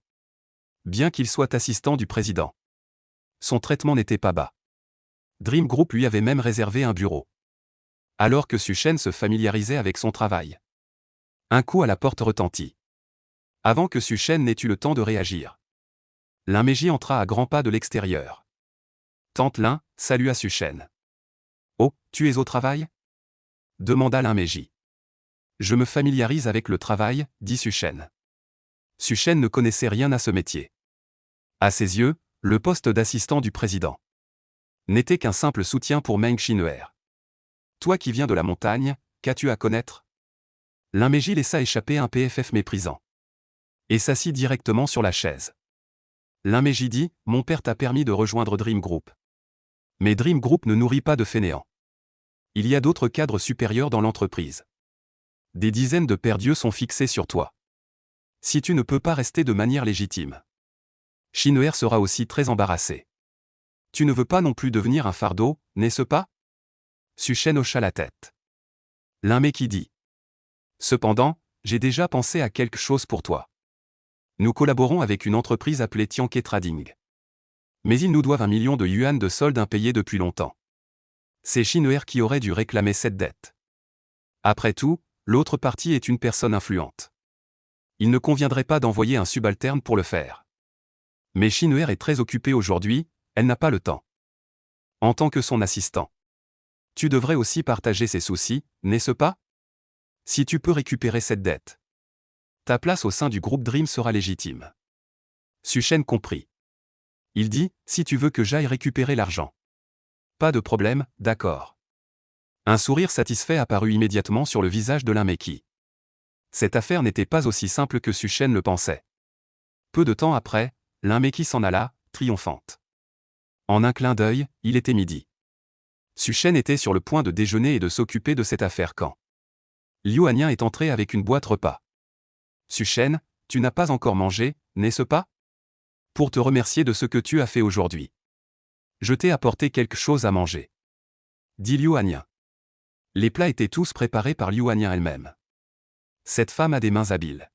Bien qu'il soit assistant du président, son traitement n'était pas bas. Dream Group lui avait même réservé un bureau. Alors que Suchen se familiarisait avec son travail, un coup à la porte retentit. Avant que Suchen n'ait eu le temps de réagir, Lin Meiji entra à grands pas de l'extérieur. Tante Lin salua Suchen. Oh, tu es au travail ? Demanda Lin Meiji. Je me familiarise avec le travail, dit Suchen. Suchen ne connaissait rien à ce métier. À ses yeux, le poste d'assistant du président n'était qu'un simple soutien pour Meng Qineer. Toi qui viens de la montagne, qu'as-tu à connaître ? Lin Meiji laissa échapper un PFF méprisant. Et s'assit directement sur la chaise. Lin Meiji dit, « Mon père t'a permis de rejoindre Dream Group. Mais Dream Group ne nourrit pas de fainéants. Il y a d'autres cadres supérieurs dans l'entreprise. Des dizaines de paires d'yeux sont fixés sur toi. Si tu ne peux pas rester de manière légitime. Shin-Heuer sera aussi très embarrassé. Tu ne veux pas non plus devenir un fardeau, n'est-ce pas? Su-Shen hocha la tête. Lin Meiki dit. Cependant, j'ai déjà pensé à quelque chose pour toi. Nous collaborons avec une entreprise appelée Tianke Trading. Mais ils nous doivent 1 million de yuan de solde impayés depuis longtemps. C'est Shin-Heuer qui aurait dû réclamer cette dette. Après tout, l'autre partie est une personne influente. Il ne conviendrait pas d'envoyer un subalterne pour le faire. Mais Shin-Heuer est très occupée aujourd'hui, elle n'a pas le temps. En tant que son assistant. Tu devrais aussi partager ses soucis, n'est-ce pas? Si tu peux récupérer cette dette. Ta place au sein du groupe Dream sera légitime. Su-Shen comprit. Il dit, si tu veux que j'aille récupérer l'argent. Pas de problème, d'accord. Un sourire satisfait apparut immédiatement sur le visage de Lin Meiki. Cette affaire n'était pas aussi simple que Su-Shen le pensait. Peu de temps après, Lin Meiki s'en alla, triomphante. En un clin d'œil, il était midi. Su-Shen était sur le point de déjeuner et de s'occuper de cette affaire quand Liu Hanyan est entré avec une boîte repas. Su-Shen, tu n'as pas encore mangé, n'est-ce pas? Pour te remercier de ce que tu as fait aujourd'hui. Je t'ai apporté quelque chose à manger. Dit Liu Hanyan. Les plats étaient tous préparés par Liu Hanyan elle-même. Cette femme a des mains habiles.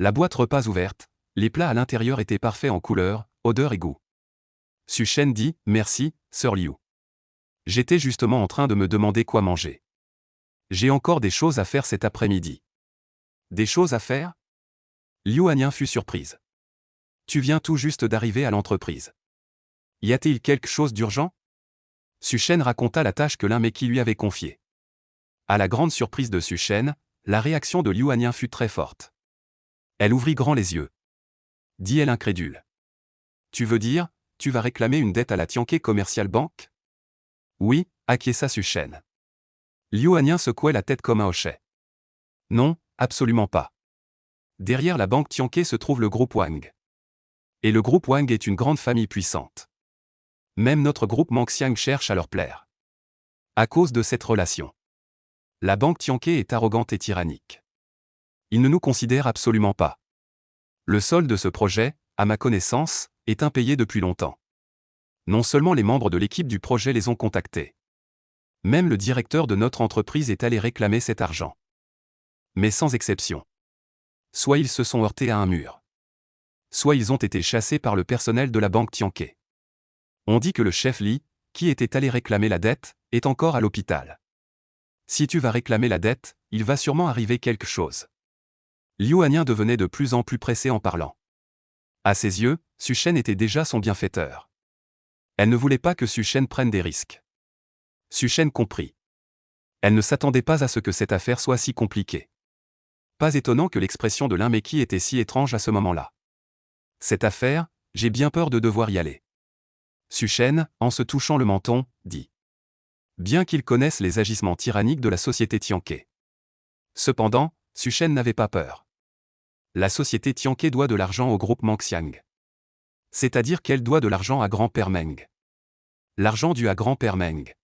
La boîte repas ouverte, les plats à l'intérieur étaient parfaits en couleur, odeur et goût. Su-Shen dit, merci, sœur Liu. J'étais justement en train de me demander quoi manger. J'ai encore des choses à faire cet après-midi. Des choses à faire? Liu Hanyan fut surprise. Tu viens tout juste d'arriver à l'entreprise. Y a-t-il quelque chose d'urgent? Su-Shen raconta la tâche que Lin Meiki lui avait confiée. À la grande surprise de Su-Shen, la réaction de Liu Hanyan fut très forte. Elle ouvrit grand les yeux. Dit-elle incrédule. Tu veux dire, tu vas réclamer une dette à la Tianke Commercial Bank? Oui, acquiesça Su-Shen. Liu Hanyan secouait la tête comme un hochet. Non, absolument pas. Derrière la banque Tianke se trouve le groupe Wang. Et le groupe Wang est une grande famille puissante. Même notre groupe Mengxiang cherche à leur plaire. À cause de cette relation. La banque Tianke est arrogante et tyrannique. Ils ne nous considèrent absolument pas. Le solde de ce projet, à ma connaissance, est impayé depuis longtemps. Non seulement les membres de l'équipe du projet les ont contactés. Même le directeur de notre entreprise est allé réclamer cet argent. Mais sans exception. Soit ils se sont heurtés à un mur. Soit ils ont été chassés par le personnel de la banque Tianke. On dit que le chef Li, qui était allé réclamer la dette, est encore à l'hôpital. Si tu vas réclamer la dette, il va sûrement arriver quelque chose. Liu Hanyan devenait de plus en plus pressé en parlant. À ses yeux, Su-Shen était déjà son bienfaiteur. Elle ne voulait pas que Su-Shen prenne des risques. Su-Shen comprit. Elle ne s'attendait pas à ce que cette affaire soit si compliquée. Pas étonnant que l'expression de Lin Meiki était si étrange à ce moment-là. Cette affaire, j'ai bien peur de devoir y aller. Su-Shen, en se touchant le menton, dit. Bien qu'ils connaissent les agissements tyranniques de la société Tianke. Cependant, Su-Shen n'avait pas peur. La société Tianke doit de l'argent au groupe Mengxiang. C'est-à-dire qu'elle doit de l'argent à grand-père Meng. L'argent dû à grand-père Meng.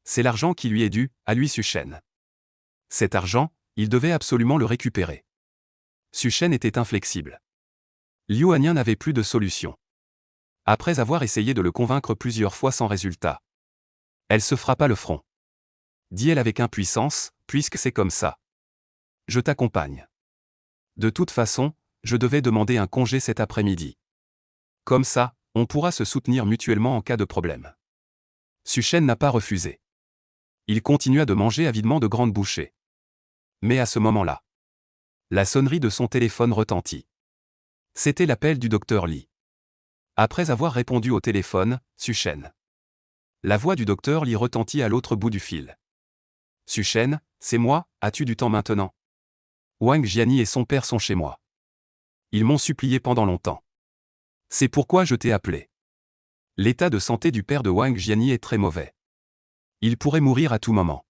C'est l'argent qui lui est dû, à lui Su-Shen. Cet argent, il devait absolument le récupérer. Su-Shen était inflexible. Liu Hanyan n'avait plus de solution. Après avoir essayé de le convaincre plusieurs fois sans résultat. Elle se frappa le front. Dit-elle avec impuissance, puisque c'est comme ça. Je t'accompagne. De toute façon, je devais demander un congé cet après-midi. Comme ça, on pourra se soutenir mutuellement en cas de problème. Su-Shen n'a pas refusé. Il continua de manger avidement de grandes bouchées. Mais à ce moment-là, la sonnerie de son téléphone retentit. C'était l'appel du docteur Li. Après avoir répondu au téléphone, Su-Shen. La voix du docteur Li retentit à l'autre bout du fil. Su-Shen, c'est moi, as-tu du temps maintenant? Wang Jiani et son père sont chez moi. Ils m'ont supplié pendant longtemps. C'est pourquoi je t'ai appelé. L'état de santé du père de Wang Jiani est très mauvais. Il pourrait mourir à tout moment.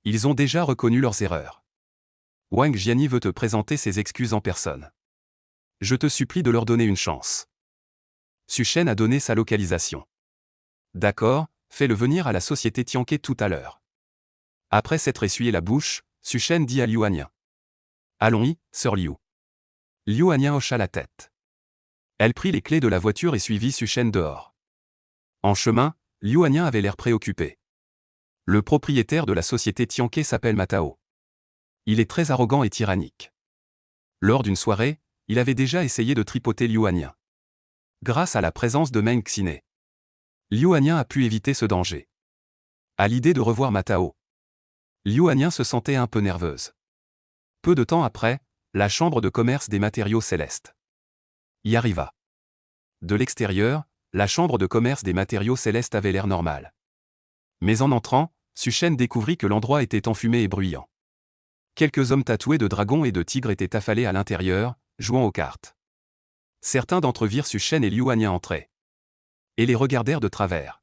Ils ont déjà reconnu leurs erreurs. Wang Jiani veut te présenter ses excuses en personne. Je te supplie de leur donner une chance. Su Shen a donné sa localisation. D'accord, fais-le venir à la société Tianke tout à l'heure. Après s'être essuyé la bouche, Su Shen dit à Liu Hanyan. Allons-y, sœur Liu. Liu Hanyan hocha la tête. Elle prit les clés de la voiture et suivit Su Shen dehors. En chemin, Liu Hanyan avait l'air préoccupé. Le propriétaire de la société Tianke s'appelle Ma Tao. Il est très arrogant et tyrannique. Lors d'une soirée, il avait déjà essayé de tripoter Liu Hanyan. Grâce à la présence de Meng Xine, Liu Hanyan a pu éviter ce danger. À l'idée de revoir Ma Tao, Liu Hanyan se sentait un peu nerveuse. Peu de temps après, la chambre de commerce des matériaux célestes y arriva. De l'extérieur, la chambre de commerce des matériaux célestes avait l'air normal. Mais en entrant, Su Shen découvrit que l'endroit était enfumé et bruyant. Quelques hommes tatoués de dragons et de tigres étaient affalés à l'intérieur, jouant aux cartes. Certains d'entre eux virent Su Shen et Liu Hanyan entrer. Et les regardèrent de travers.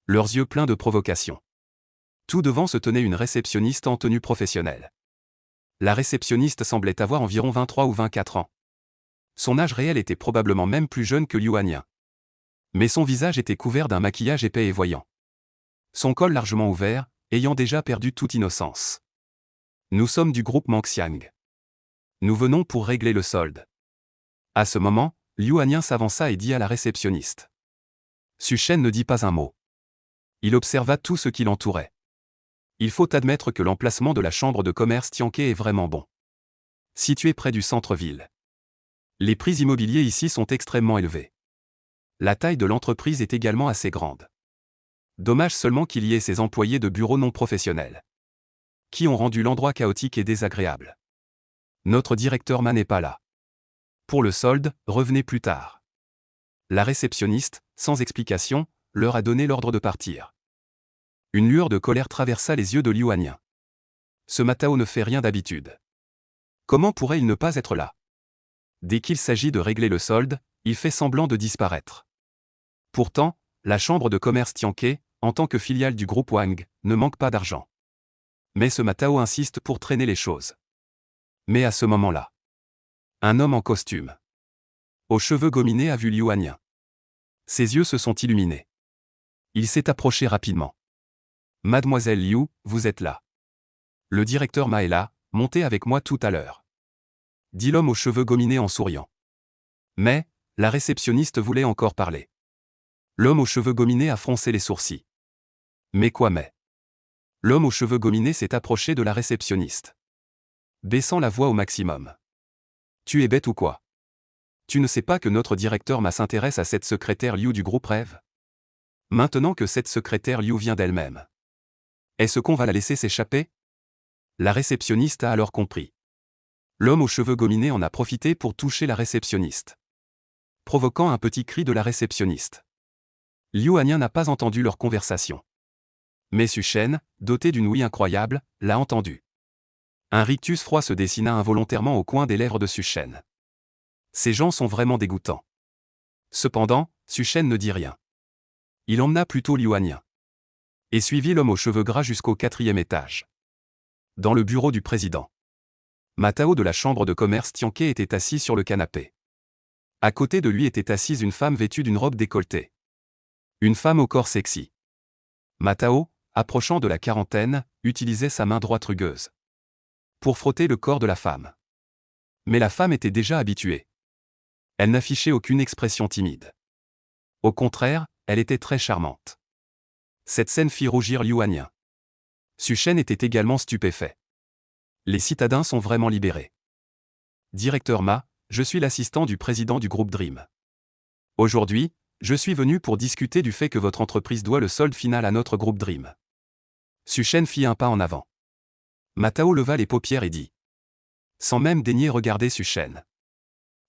Leurs yeux pleins de provocation. Tout devant se tenait une réceptionniste en tenue professionnelle. La réceptionniste semblait avoir environ 23 ou 24 ans. Son âge réel était probablement même plus jeune que Liu Hanyan. Mais son visage était couvert d'un maquillage épais et voyant. Son col largement ouvert, ayant déjà perdu toute innocence. Nous sommes du groupe Mengxiang. Nous venons pour régler le solde. À ce moment, Liu Hanyan s'avança et dit à la réceptionniste. Su Shen ne dit pas un mot. Il observa tout ce qui l'entourait. Il faut admettre que l'emplacement de la chambre de commerce Tianke est vraiment bon. Situé près du centre-ville. Les prix immobiliers ici sont extrêmement élevés. La taille de l'entreprise est également assez grande. Dommage seulement qu'il y ait ces employés de bureau non professionnels, qui ont rendu l'endroit chaotique et désagréable. Notre directeur Ma n'est pas là. Pour le solde, revenez plus tard. La réceptionniste, sans explication, leur a donné l'ordre de partir. Une lueur de colère traversa les yeux de Liu Hanyan. Ce Ma Tao ne fait rien d'habitude. Comment pourrait-il ne pas être là? Dès qu'il s'agit de régler le solde, il fait semblant de disparaître. Pourtant, la chambre de commerce Tianke, en tant que filiale du groupe Wang, ne manque pas d'argent. Mais ce Ma Tao insiste pour traîner les choses. Mais à ce moment-là, un homme en costume, aux cheveux gominés a vu Liu Hanyan. Ses yeux se sont illuminés. Il s'est approché rapidement. Mademoiselle Liu, vous êtes là. Le directeur Ma est là, montez avec moi tout à l'heure. Dit l'homme aux cheveux gominés en souriant. Mais, la réceptionniste voulait encore parler. L'homme aux cheveux gominés a froncé les sourcils. Mais quoi mais? L'homme aux cheveux gominés s'est approché de la réceptionniste, baissant la voix au maximum. Tu es bête ou quoi? Tu ne sais pas que notre directeur Ma s'intéresse à cette secrétaire Liu du groupe Rêve? Maintenant que cette secrétaire Liu vient d'elle-même, est-ce qu'on va la laisser s'échapper? La réceptionniste a alors compris. L'homme aux cheveux gominés en a profité pour toucher la réceptionniste, provoquant un petit cri de la réceptionniste. Liu Hanyan n'a pas entendu leur conversation. Mais Su Shen, doté d'une ouïe incroyable, l'a entendu. Un rictus froid se dessina involontairement au coin des lèvres de Su Shen. Ces gens sont vraiment dégoûtants. Cependant, Su Shen ne dit rien. Il emmena plutôt Liu Hanyan et suivit l'homme aux cheveux gras jusqu'au 4e étage. Dans le bureau du président, Ma Tao de la chambre de commerce Tianke était assis sur le canapé. À côté de lui était assise une femme vêtue d'une robe décolletée. Une femme au corps sexy. Ma Tao, approchant de la quarantaine, utilisait sa main droite rugueuse pour frotter le corps de la femme. Mais la femme était déjà habituée. Elle n'affichait aucune expression timide. Au contraire, elle était très charmante. Cette scène fit rougir Liu Hanyan. Su Shen était également stupéfait. Les citadins sont vraiment libérés. Directeur Ma, je suis l'assistant du président du groupe Dream. Aujourd'hui, je suis venu pour discuter du fait que votre entreprise doit le solde final à notre groupe Dream. Su Shen fit un pas en avant. Ma Tao leva les paupières et dit, sans même daigner regarder Su Shen.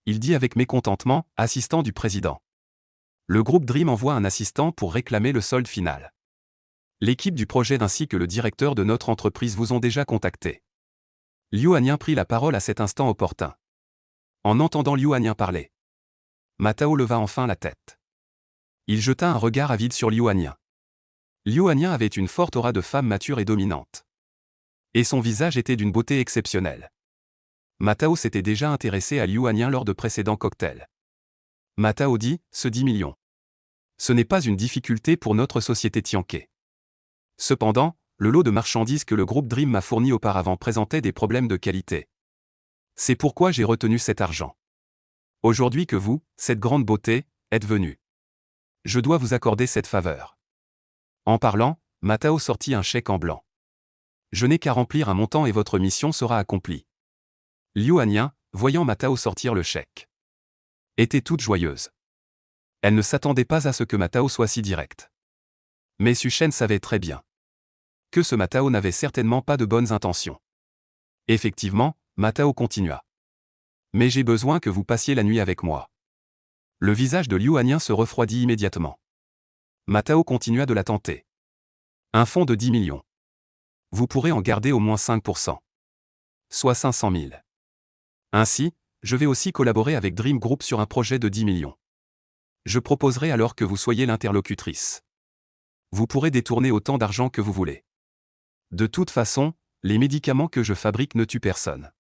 Il dit avec mécontentement, assistant du président. Le groupe Dream envoie un assistant pour réclamer le solde final. L'équipe du projet ainsi que le directeur de notre entreprise vous ont déjà contacté. Liu Hanyan prit la parole à cet instant opportun. En entendant Liu Hanyan parler, Ma Tao leva enfin la tête. Il jeta un regard avide sur Liu Hanyan. Liu Hanyan avait une forte aura de femme mature et dominante. Et son visage était d'une beauté exceptionnelle. Ma Tao s'était déjà intéressé à Liu Hanyan lors de précédents cocktails. Ma Tao dit, ce 10 millions. Ce n'est pas une difficulté pour notre société Tianke. Cependant, le lot de marchandises que le groupe Dream m'a fourni auparavant présentait des problèmes de qualité. C'est pourquoi j'ai retenu cet argent. Aujourd'hui que vous, cette grande beauté, êtes venu. Je dois vous accorder cette faveur. En parlant, Ma Tao sortit un chèque en blanc. Je n'ai qu'à remplir un montant et votre mission sera accomplie. Liu Hanyan, voyant Ma Tao sortir le chèque, était toute joyeuse. Elle ne s'attendait pas à ce que Ma Tao soit si directe. Mais Su Shen savait très bien que ce Ma Tao n'avait certainement pas de bonnes intentions. Effectivement, Ma Tao continua. Mais j'ai besoin que vous passiez la nuit avec moi. Le visage de Liu Hanyan se refroidit immédiatement. Ma Tao continua de la tenter. Un fonds de 10 millions. Vous pourrez en garder au moins 5%. Soit 500 000. Ainsi, je vais aussi collaborer avec Dream Group sur un projet de 10 millions. Je proposerai alors que vous soyez l'interlocutrice. Vous pourrez détourner autant d'argent que vous voulez. De toute façon, les médicaments que je fabrique ne tuent personne.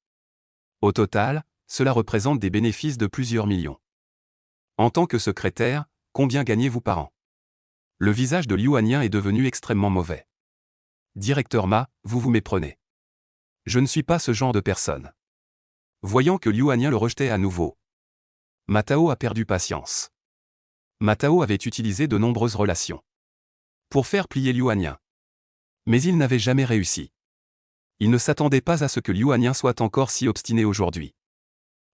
Au total, cela représente des bénéfices de plusieurs millions. En tant que secrétaire, combien gagnez-vous par an? Le visage de Liu Hanyan est devenu extrêmement mauvais. Directeur Ma, vous vous méprenez. Je ne suis pas ce genre de personne. Voyant que Liu Hanyan le rejetait à nouveau, Ma Tao a perdu patience. Ma Tao avait utilisé de nombreuses relations pour faire plier Liu Hanyan. Mais il n'avait jamais réussi. Il ne s'attendait pas à ce que Liu Hanyan soit encore si obstiné aujourd'hui.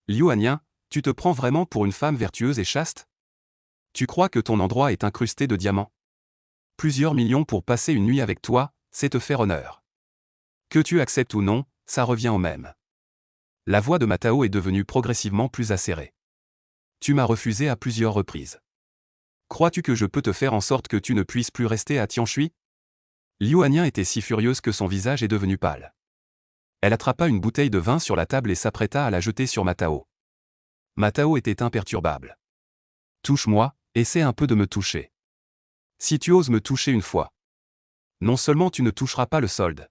Liu Hanyan, tu te prends vraiment pour une femme vertueuse et chaste? Tu crois que ton endroit est incrusté de diamants? Plusieurs millions pour passer une nuit avec toi, c'est te faire honneur. Que tu acceptes ou non, ça revient au même. La voix de Ma Tao est devenue progressivement plus acérée. Tu m'as refusé à plusieurs reprises. Crois-tu que je peux te faire en sorte que tu ne puisses plus rester à Tianshui? Liu Hanyan était si furieuse que son visage est devenu pâle. Elle attrapa une bouteille de vin sur la table et s'apprêta à la jeter sur Ma Tao. Ma Tao était imperturbable. Touche-moi, essaie un peu de me toucher. Si tu oses me toucher une fois, non seulement tu ne toucheras pas le solde,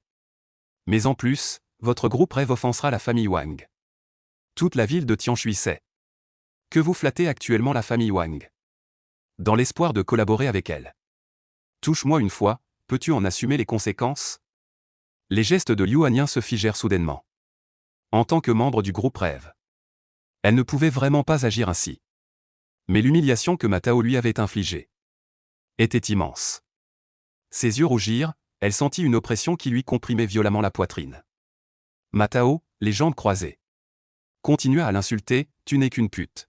mais en plus, votre groupe rêve offensera la famille Wang. Toute la ville de Tianshui sait que vous flattez actuellement la famille Wang, dans l'espoir de collaborer avec elle. Touche-moi une fois, peux-tu en assumer les conséquences? Les gestes de Liu Hanyan se figèrent soudainement. En tant que membre du groupe Rêve, elle ne pouvait vraiment pas agir ainsi. Mais l'humiliation que Ma Tao lui avait infligée était immense. Ses yeux rougirent, elle sentit une oppression qui lui comprimait violemment la poitrine. Ma Tao, les jambes croisées, continua à l'insulter, tu n'es qu'une pute.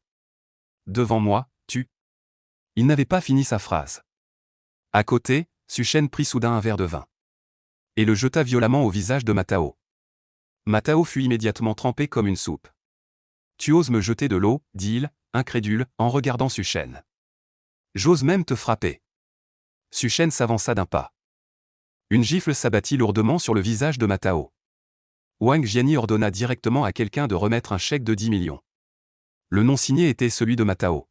Devant moi, tu. Il n'avait pas fini sa phrase. À côté, Su Shen prit soudain un verre de vin et le jeta violemment au visage de Ma Tao. Ma Tao fut immédiatement trempée comme une soupe. Tu oses me jeter de l'eau, dit-il, incrédule, en regardant Su Shen. J'ose même te frapper. Su Shen s'avança d'un pas. Une gifle s'abattit lourdement sur le visage de Ma Tao. Wang Jiani ordonna directement à quelqu'un de remettre un chèque de 10 millions. Le nom signé était celui de Ma Tao.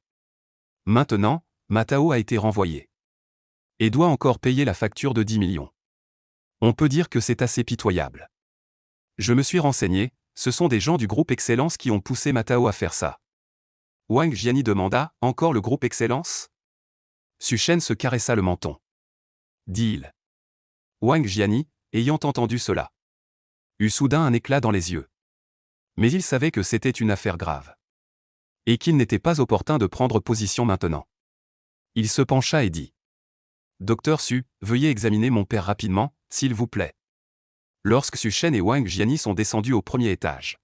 Maintenant, Ma Tao a été renvoyé et doit encore payer la facture de 10 millions. On peut dire que c'est assez pitoyable. Je me suis renseigné, ce sont des gens du groupe Excellence qui ont poussé Ma Tao à faire ça. Wang Jiani demanda, encore le groupe Excellence? Su Shen se caressa le menton. Dit-il. Wang Jiani, ayant entendu cela, eut soudain un éclat dans les yeux. Mais il savait que c'était une affaire grave. Et qu'il n'était pas opportun de prendre position maintenant. Il se pencha et dit. Docteur Su, veuillez examiner mon père rapidement, s'il vous plaît. Lorsque Su Shen et Wang Jiani sont descendus au premier étage,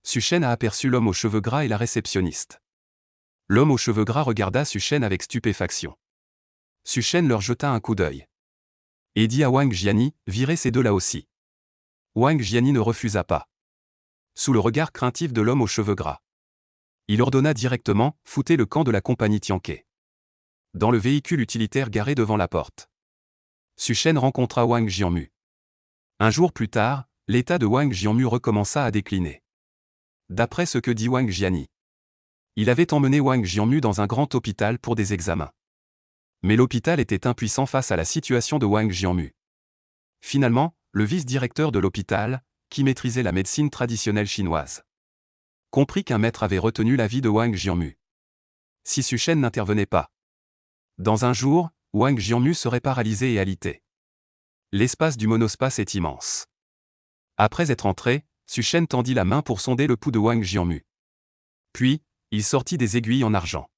Su Shen a aperçu l'homme aux cheveux gras et la réceptionniste. L'homme aux cheveux gras regarda Su Shen avec stupéfaction. Su Shen leur jeta un coup d'œil et dit à Wang Jiani, virez ces deux-là aussi. Wang Jiani ne refusa pas. Sous le regard craintif de l'homme aux cheveux gras, il ordonna directement, foutez le camp de la compagnie Tianke dans le véhicule utilitaire garé devant la porte. Su Shen rencontra Wang Jianmu. Un jour plus tard, l'état de Wang Jianmu recommença à décliner. D'après ce que dit Wang Jiani, il avait emmené Wang Jianmu dans un grand hôpital pour des examens. Mais l'hôpital était impuissant face à la situation de Wang Jianmu. Finalement, le vice-directeur de l'hôpital, qui maîtrisait la médecine traditionnelle chinoise, comprit qu'un maître avait retenu la vie de Wang Jianmu. Si Su Shen n'intervenait pas, dans un jour, Wang Jianmu serait paralysé et alité. L'espace du monospace est immense. Après être entré, Su Shen tendit la main pour sonder le pouls de Wang Jianmu. Puis, il sortit des aiguilles en argent.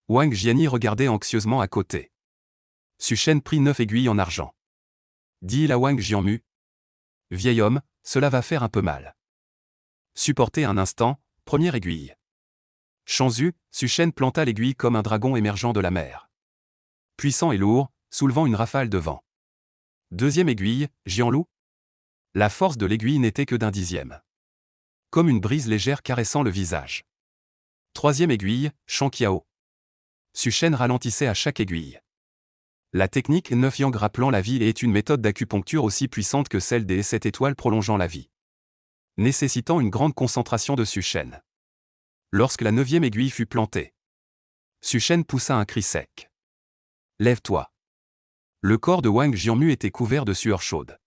Wang Jiani regardait anxieusement à côté. Su Shen prit 9 aiguilles en argent. Dit-il à Wang Jianmu. Vieil homme, cela va faire un peu mal. Supportez un instant, première aiguille. Chanzu, Su Shen planta l'aiguille comme un dragon émergeant de la mer. Puissant et lourd, soulevant une rafale de vent. Deuxième aiguille, Jianlu. La force de l'aiguille n'était que d'un dixième. Comme une brise légère caressant le visage. Troisième aiguille, Shanqiao. Su Shen ralentissait à chaque aiguille. La technique 9 yang rappelant la vie est une méthode d'acupuncture aussi puissante que celle des 7 étoiles prolongeant la vie, nécessitant une grande concentration de Su Shen. Lorsque la 9e aiguille fut plantée, Su Shen poussa un cri sec. Lève-toi. Le corps de Wang Jianmu était couvert de sueur chaude.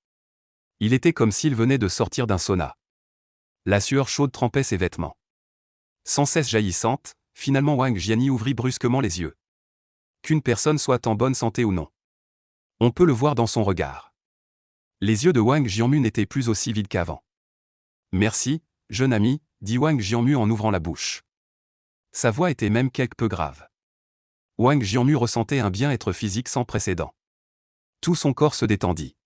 Il était comme s'il venait de sortir d'un sauna. La sueur chaude trempait ses vêtements. Sans cesse jaillissante, finalement Wang Jiani ouvrit brusquement les yeux. Qu'une personne soit en bonne santé ou non, on peut le voir dans son regard. Les yeux de Wang Jianmu n'étaient plus aussi vides qu'avant. Merci, jeune ami, dit Wang Jianmu en ouvrant la bouche. Sa voix était même quelque peu grave. Wang Jianmu ressentait un bien-être physique sans précédent. Tout son corps se détendit.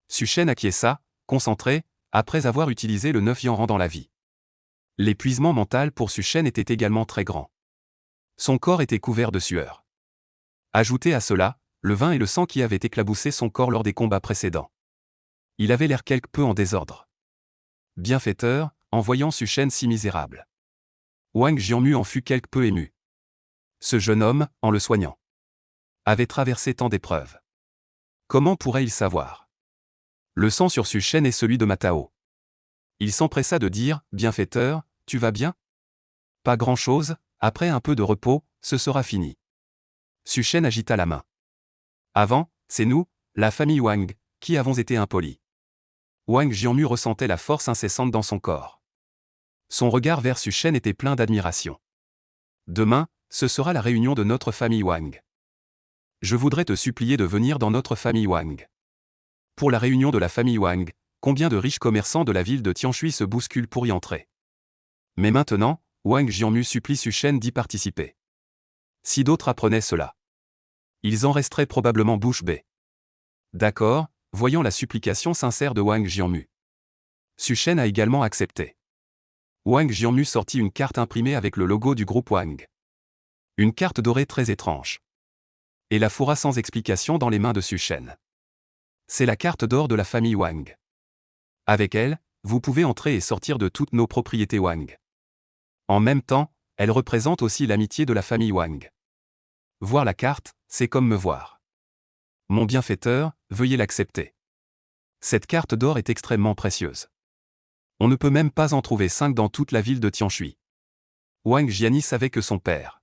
Su Shen acquiesça, concentré, après avoir utilisé le 9 yang rendant la vie. L'épuisement mental pour Su Shen était également très grand. Son corps était couvert de sueur. Ajoutez à cela, le vin et le sang qui avaient éclaboussé son corps lors des combats précédents. Il avait l'air quelque peu en désordre. Bienfaiteur, en voyant Su Shen si misérable. Wang Jianmu en fut quelque peu ému. Ce jeune homme, en le soignant, avait traversé tant d'épreuves. Comment pourrait-il savoir? Le sang sur Su Shen est celui de Matao. Il s'empressa de dire, bienfaiteur, tu vas bien? Pas grand-chose, après un peu de repos, ce sera fini. Su Shen agita la main. Avant, c'est nous, la famille Wang, qui avons été impolis. Wang Jianmu ressentait la force incessante dans son corps. Son regard vers Su Shen était plein d'admiration. Demain, ce sera la réunion de notre famille Wang. Je voudrais te supplier de venir dans notre famille Wang. Pour la réunion de la famille Wang, combien de riches commerçants de la ville de Tianshui se bousculent pour y entrer. Mais maintenant, Wang Jianmu supplie Su Shen d'y participer. Si d'autres apprenaient cela, ils en resteraient probablement bouche bée. D'accord, voyant la supplication sincère de Wang Jianmu. Su Shen a également accepté. Wang Jianmu sortit une carte imprimée avec le logo du groupe Wang. Une carte dorée très étrange. Et la fourra sans explication dans les mains de Su Shen. C'est la carte d'or de la famille Wang. Avec elle, vous pouvez entrer et sortir de toutes nos propriétés Wang. En même temps, elle représente aussi l'amitié de la famille Wang. Voir la carte, c'est comme me voir. Mon bienfaiteur, veuillez l'accepter. Cette carte d'or est extrêmement précieuse. On ne peut même pas en trouver 5 dans toute la ville de Tianshui. Wang Jiani savait que son père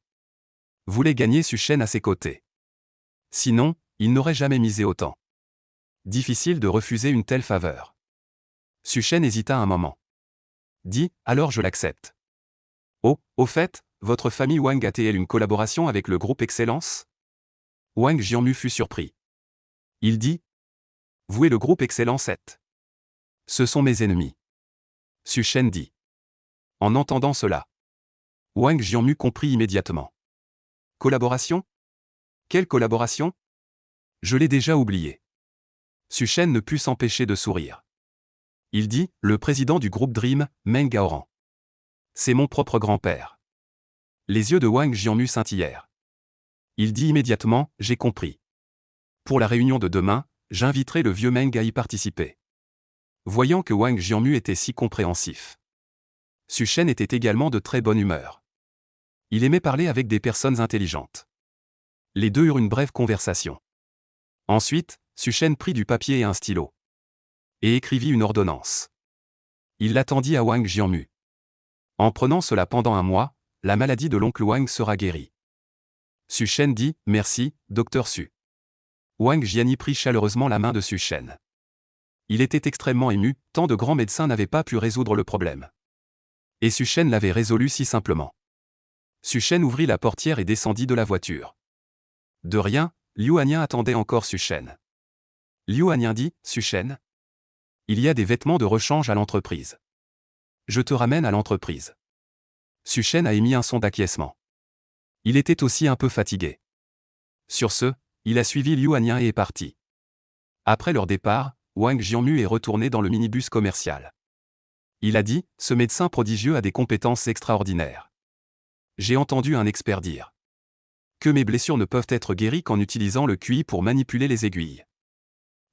voulait gagner Su Shen à ses côtés. Sinon, il n'aurait jamais misé autant. Difficile de refuser une telle faveur. Su Shen hésita un moment. Dit, alors je l'accepte. Oh, au fait, votre famille Wang a-t-elle une collaboration avec le groupe Excellence? Wang Jianmu fut surpris. Il dit. Vous et le groupe Excellence êtes. Ce sont mes ennemis. Su Shen dit. En entendant cela, Wang Jianmu comprit immédiatement. Collaboration? Quelle collaboration? Je l'ai déjà oublié. Su Shen ne put s'empêcher de sourire. Il dit, le président du groupe Dream, Meng Gaoran. C'est mon propre grand-père. Les yeux de Wang Jianmu scintillèrent. Il dit immédiatement, j'ai compris. Pour la réunion de demain, j'inviterai le vieux Meng à y participer. Voyant que Wang Jianmu était si compréhensif, Su Shen était également de très bonne humeur. Il aimait parler avec des personnes intelligentes. Les deux eurent une brève conversation. Ensuite, Su Shen prit du papier et un stylo. Et écrivit une ordonnance. Il l'attendit à Wang Jianmu. En prenant cela pendant un mois, la maladie de l'oncle Wang sera guérie. Su Shen dit, merci, docteur Su. Wang Jiani prit chaleureusement la main de Su Shen. Il était extrêmement ému, tant de grands médecins n'avaient pas pu résoudre le problème. Et Su Shen l'avait résolu si simplement. Su Shen ouvrit la portière et descendit de la voiture. De rien, Liu Hanyin attendait encore Su Shen. Liu Hanyin dit, Su Shen, il y a des vêtements de rechange à l'entreprise. Je te ramène à l'entreprise. Su Shen a émis un son d'acquiescement. Il était aussi un peu fatigué. Sur ce, il a suivi Liu Hanyin et est parti. Après leur départ, Wang Jianmu est retourné dans le minibus commercial. Il a dit, ce médecin prodigieux a des compétences extraordinaires. J'ai entendu un expert dire que mes blessures ne peuvent être guéries qu'en utilisant le QI pour manipuler les aiguilles.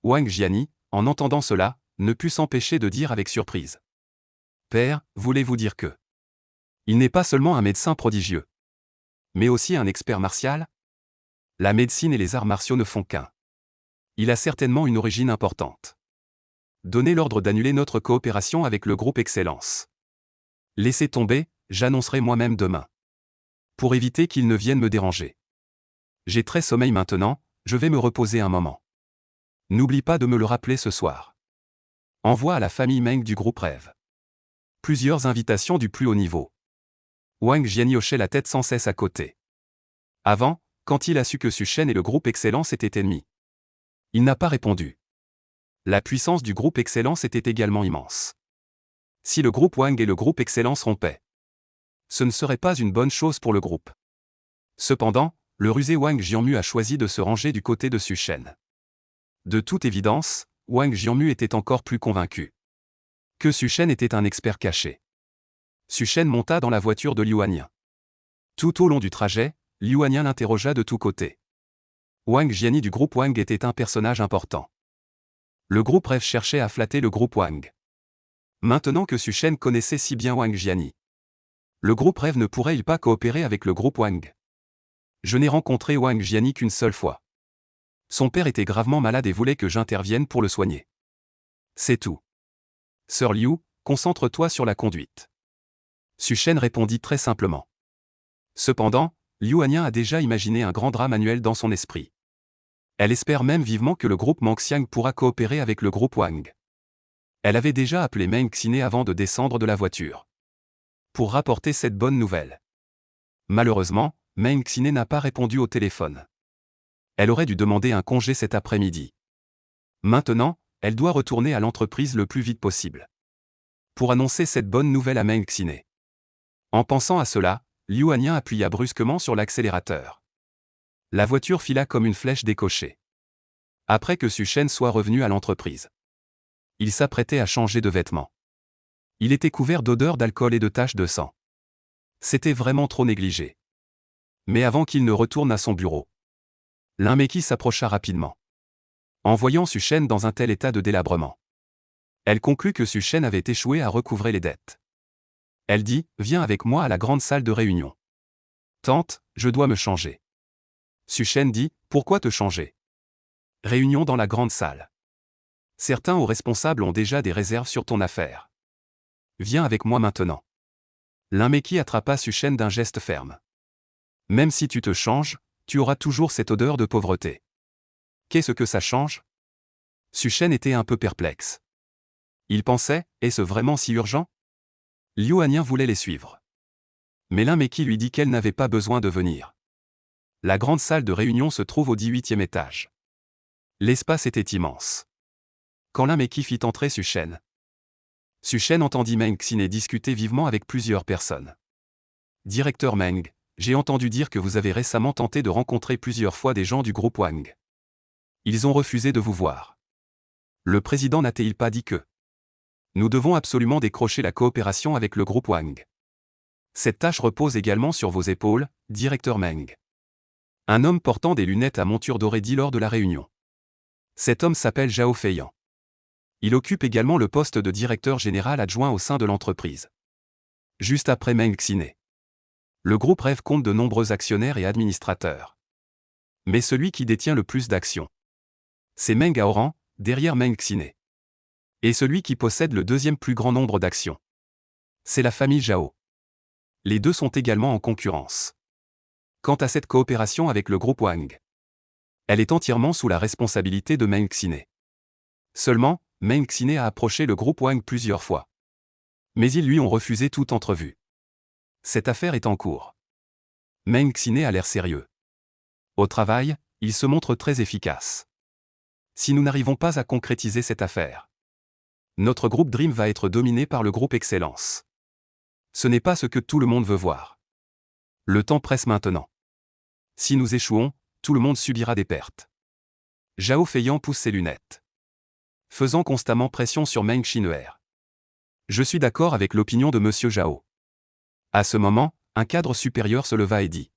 Wang Jiani, en entendant cela, ne put s'empêcher de dire avec surprise. Père, voulez-vous dire que il n'est pas seulement un médecin prodigieux, mais aussi un expert martial? La médecine et les arts martiaux ne font qu'un. Il a certainement une origine importante. Donnez l'ordre d'annuler notre coopération avec le groupe Excellence. Laissez tomber, j'annoncerai moi-même demain. Pour éviter qu'ils ne viennent me déranger. J'ai très sommeil maintenant, je vais me reposer un moment. N'oublie pas de me le rappeler ce soir. Envoie à la famille Meng du groupe Rêve. Plusieurs invitations du plus haut niveau. Wang Jiani hochait la tête sans cesse à côté. Avant, quand il a su que Su Shen et le groupe Excellence étaient ennemis, il n'a pas répondu. La puissance du groupe Excellence était également immense. Si le groupe Wang et le groupe Excellence rompaient, ce ne serait pas une bonne chose pour le groupe. Cependant, le rusé Wang Jianmu a choisi de se ranger du côté de Su Shen. De toute évidence, Wang Jianmu était encore plus convaincu que Su Shen était un expert caché. Su Shen monta dans la voiture de Liu Hanyin. Tout au long du trajet, Liu Hanyin l'interrogea de tous côtés. Wang Jiani du groupe Wang était un personnage important. Le groupe Rêve cherchait à flatter le groupe Wang. Maintenant que Su Shen connaissait si bien Wang Jiani, le groupe Rêve ne pourrait-il pas coopérer avec le groupe Wang? Je n'ai rencontré Wang Jiani qu'une seule fois. Son père était gravement malade et voulait que j'intervienne pour le soigner. C'est tout. Sœur Liu, concentre-toi sur la conduite. Su Shen répondit très simplement. Cependant, Liu Hanyin a déjà imaginé un grand drame annuel dans son esprit. Elle espère même vivement que le groupe Mengxiang pourra coopérer avec le groupe Wang. Elle avait déjà appelé Meng Xiné avant de descendre de la voiture pour rapporter cette bonne nouvelle. Malheureusement, Meng Xiné n'a pas répondu au téléphone. Elle aurait dû demander un congé cet après-midi. Maintenant, elle doit retourner à l'entreprise le plus vite possible pour annoncer cette bonne nouvelle à Meng Xiné. En pensant à cela, Liu Hanyin appuya brusquement sur l'accélérateur. La voiture fila comme une flèche décochée. Après que Su Shen soit revenu à l'entreprise, il s'apprêtait à changer de vêtements. Il était couvert d'odeurs d'alcool et de taches de sang. C'était vraiment trop négligé. Mais avant qu'il ne retourne à son bureau, l'un Meki s'approcha rapidement. En voyant Su Shen dans un tel état de délabrement, elle conclut que Su Shen avait échoué à recouvrer les dettes. Elle dit, viens avec moi à la grande salle de réunion. Tante, je dois me changer. Su Shen dit, pourquoi te changer? Réunion dans la grande salle. Certains hauts responsables ont déjà des réserves sur ton affaire. Viens avec moi maintenant. L'un Meki attrapa Su Shen d'un geste ferme. Même si tu te changes, tu auras toujours cette odeur de pauvreté. Qu'est-ce que ça change? Su Shen était un peu perplexe. Il pensait, est-ce vraiment si urgent? Liu Hanyin voulait les suivre. Mais l'un Meki lui dit qu'elle n'avait pas besoin de venir. La grande salle de réunion se trouve au 18e étage. L'espace était immense. Quand l'un Meki fit entrer Su Shen entendit Meng Xiné discuter vivement avec plusieurs personnes. Directeur Meng, j'ai entendu dire que vous avez récemment tenté de rencontrer plusieurs fois des gens du groupe Wang. Ils ont refusé de vous voir. Le président n'a-t-il pas dit que nous devons absolument décrocher la coopération avec le groupe Wang? Cette tâche repose également sur vos épaules, directeur Meng. Un homme portant des lunettes à monture dorée dit lors de la réunion. Cet homme s'appelle Zhao Feiyan. Il occupe également le poste de directeur général adjoint au sein de l'entreprise. Juste après Meng Xiné. Le groupe Rêve compte de nombreux actionnaires et administrateurs. Mais celui qui détient le plus d'actions, c'est Meng Aoran, derrière Meng Xiné. Et celui qui possède le deuxième plus grand nombre d'actions, c'est la famille Zhao. Les deux sont également en concurrence. Quant à cette coopération avec le groupe Wang, elle est entièrement sous la responsabilité de Meng Xiné. Seulement, Meng Xine a approché le groupe Wang plusieurs fois. Mais ils lui ont refusé toute entrevue. Cette affaire est en cours. Meng Xine a l'air sérieux. Au travail, il se montre très efficace. Si nous n'arrivons pas à concrétiser cette affaire, notre groupe Dream va être dominé par le groupe Excellence. Ce n'est pas ce que tout le monde veut voir. Le temps presse maintenant. Si nous échouons, tout le monde subira des pertes. Zhao Feiyan pousse ses lunettes, faisant constamment pression sur Meng Xine. Je suis d'accord avec l'opinion de Monsieur Zhao. À ce moment, un cadre supérieur se leva et dit.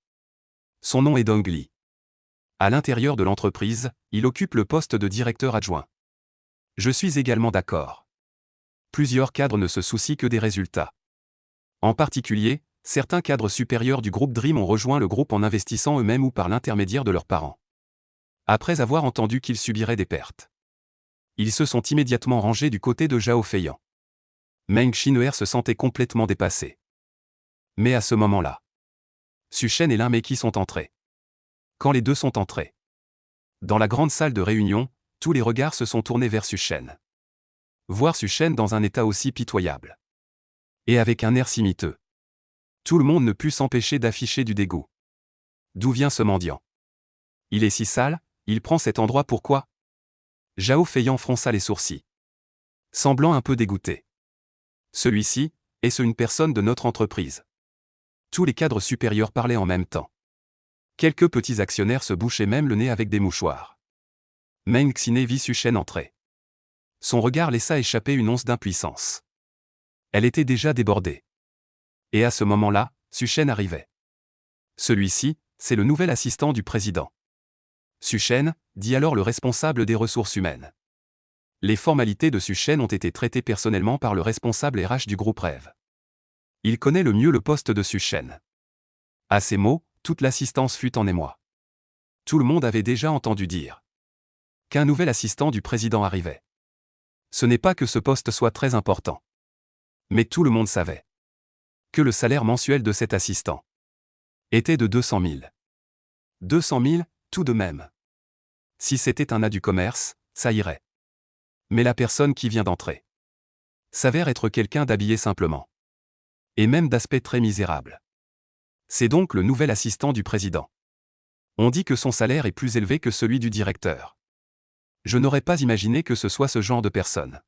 Son nom est Dong Li. À l'intérieur de l'entreprise, il occupe le poste de directeur adjoint. Je suis également d'accord. Plusieurs cadres ne se soucient que des résultats. En particulier, certains cadres supérieurs du groupe Dream ont rejoint le groupe en investissant eux-mêmes ou par l'intermédiaire de leurs parents. Après avoir entendu qu'ils subiraient des pertes, ils se sont immédiatement rangés du côté de Zhao Feiyan. Meng Xine se sentait complètement dépassé. Mais à ce moment-là, Su Shen et Lin Meqi sont entrés. Quand les deux sont entrés dans la grande salle de réunion, tous les regards se sont tournés vers Su Shen. Voir Su Shen dans un état aussi pitoyable. Et avec un air si miteux. Tout le monde ne put s'empêcher d'afficher du dégoût. D'où vient ce mendiant? Il est si sale, il prend cet endroit pourquoi? Zhao Feiyan fronça les sourcils, semblant un peu dégoûté. Celui-ci, est-ce une personne de notre entreprise? Tous les cadres supérieurs parlaient en même temps. Quelques petits actionnaires se bouchaient même le nez avec des mouchoirs. Meng Xine vit Su Shen entrer. Son regard laissa échapper une once d'impuissance. Elle était déjà débordée. Et à ce moment-là, Su Shen arrivait. Celui-ci, c'est le nouvel assistant du président. Su Shen, dit alors le responsable des ressources humaines. Les formalités de Su Shen ont été traitées personnellement par le responsable RH du groupe Rêve. Il connaît le mieux le poste de Su Shen. À ces mots, toute l'assistance fut en émoi. Tout le monde avait déjà entendu dire qu'un nouvel assistant du président arrivait. Ce n'est pas que ce poste soit très important. Mais tout le monde savait que le salaire mensuel de cet assistant était de 200 000. 200 000, tout de même. Si c'était un A du commerce, ça irait. Mais la personne qui vient d'entrer s'avère être quelqu'un d'habillé simplement. Et même d'aspect très misérable. C'est donc le nouvel assistant du président. On dit que son salaire est plus élevé que celui du directeur. Je n'aurais pas imaginé que ce soit ce genre de personne.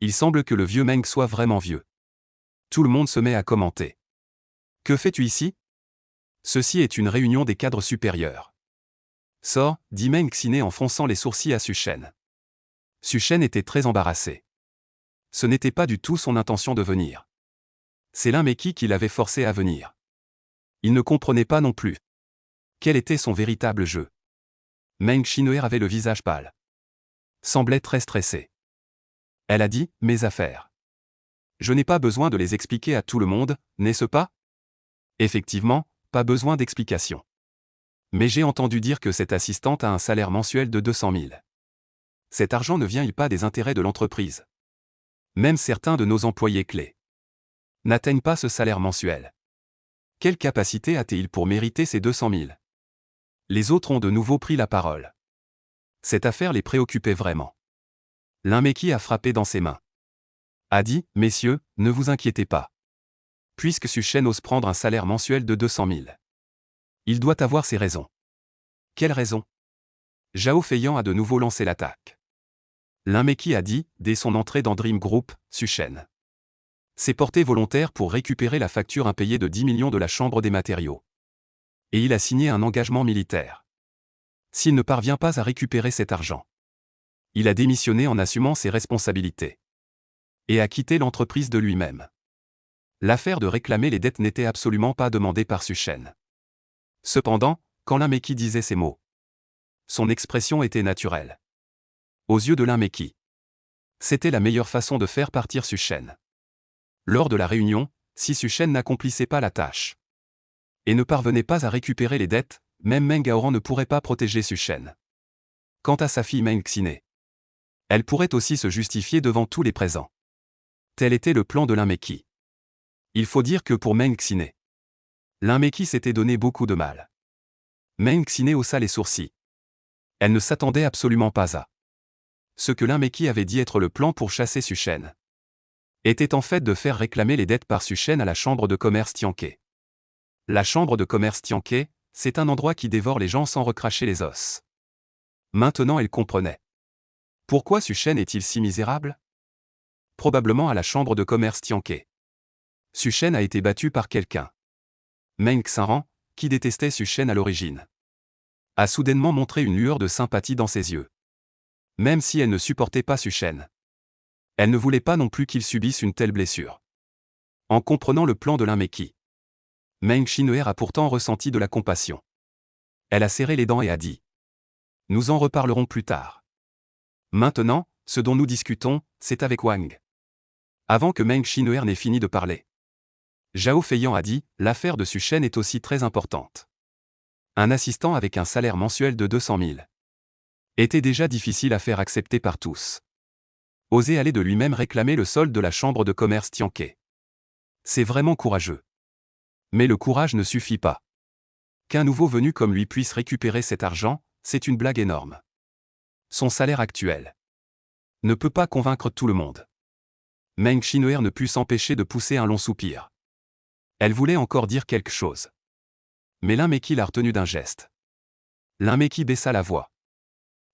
Il semble que le vieux Meng soit vraiment vieux. Tout le monde se met à commenter. Que fais-tu ici? Ceci est une réunion des cadres supérieurs. Sors, dit Meng Xine en fronçant les sourcils à Su Shen. Su Shen était très embarrassé. Ce n'était pas du tout son intention de venir. C'est Lin Meqi qui l'avait forcé à venir. Il ne comprenait pas non plus quel était son véritable jeu. Meng Xine avait le visage pâle. Semblait très stressé. Elle a dit, mes affaires. Je n'ai pas besoin de les expliquer à tout le monde, n'est-ce pas? Effectivement, pas besoin d'explication. Mais j'ai entendu dire que cette assistante a un salaire mensuel de 200 000. Cet argent ne vient-il pas des intérêts de l'entreprise? Même certains de nos employés clés n'atteignent pas ce salaire mensuel. Quelle capacité a-t-il pour mériter ces 200 000? Les autres ont de nouveau pris la parole. Cette affaire les préoccupait vraiment. Lin Meqi a frappé dans ses mains. A dit, messieurs, ne vous inquiétez pas. Puisque Su Shen ose prendre un salaire mensuel de 200 000. Il doit avoir ses raisons. Quelles raisons? Zhao Feiyan a de nouveau lancé l'attaque. Lin Meqi a dit, dès son entrée dans Dream Group, Su Shen s'est porté volontaire pour récupérer la facture impayée de 10 millions de la Chambre des matériaux. Et il a signé un engagement militaire. S'il ne parvient pas à récupérer cet argent, il a démissionné en assumant ses responsabilités. Et a quitté l'entreprise de lui-même. L'affaire de réclamer les dettes n'était absolument pas demandée par Su Shen. Cependant, quand Lin Meqi disait ces mots, son expression était naturelle. Aux yeux de Lin Meqi, c'était la meilleure façon de faire partir Su Shen. Lors de la réunion, si Su Shen n'accomplissait pas la tâche et ne parvenait pas à récupérer les dettes, même Meng Gaoran ne pourrait pas protéger Su Shen. Quant à sa fille Meng Xine, elle pourrait aussi se justifier devant tous les présents. Tel était le plan de Lin Meqi. Il faut dire que pour Meng Xine, Lin Meqi s'était donné beaucoup de mal. Meng Xine haussa les sourcils. Elle ne s'attendait absolument pas à ce que Meki avait dit être le plan pour chasser Suchen était en fait de faire réclamer les dettes par Suchen à la chambre de commerce Tianke. La chambre de commerce Tianke, c'est un endroit qui dévore les gens sans recracher les os. Maintenant elle comprenait. Pourquoi Suchen est-il si misérable? Probablement à la chambre de commerce Tianke. Suchen a été battu par quelqu'un. Meng Xinran, qui détestait Suchen à l'origine, a soudainement montré une lueur de sympathie dans ses yeux. Même si elle ne supportait pas Suchen, elle ne voulait pas non plus qu'il subisse une telle blessure. En comprenant le plan de Meki, Meng Xinhuer a pourtant ressenti de la compassion. Elle a serré les dents et a dit: nous en reparlerons plus tard. Maintenant, ce dont nous discutons, c'est avec Wang. Avant que Meng Xinhuer n'ait fini de parler, Zhao Feiyan a dit: l'affaire de Suchen est aussi très importante. Un assistant avec un salaire mensuel de 200 000 était déjà difficile à faire accepter par tous. Oser aller de lui-même réclamer le solde de la chambre de commerce Tianke. C'est vraiment courageux. Mais le courage ne suffit pas. Qu'un nouveau venu comme lui puisse récupérer cet argent, c'est une blague énorme. Son salaire actuel ne peut pas convaincre tout le monde. Meng Xinhuer ne put s'empêcher de pousser un long soupir. Elle voulait encore dire quelque chose. Mais Meki l'a retenu d'un geste. Meki baissa la voix.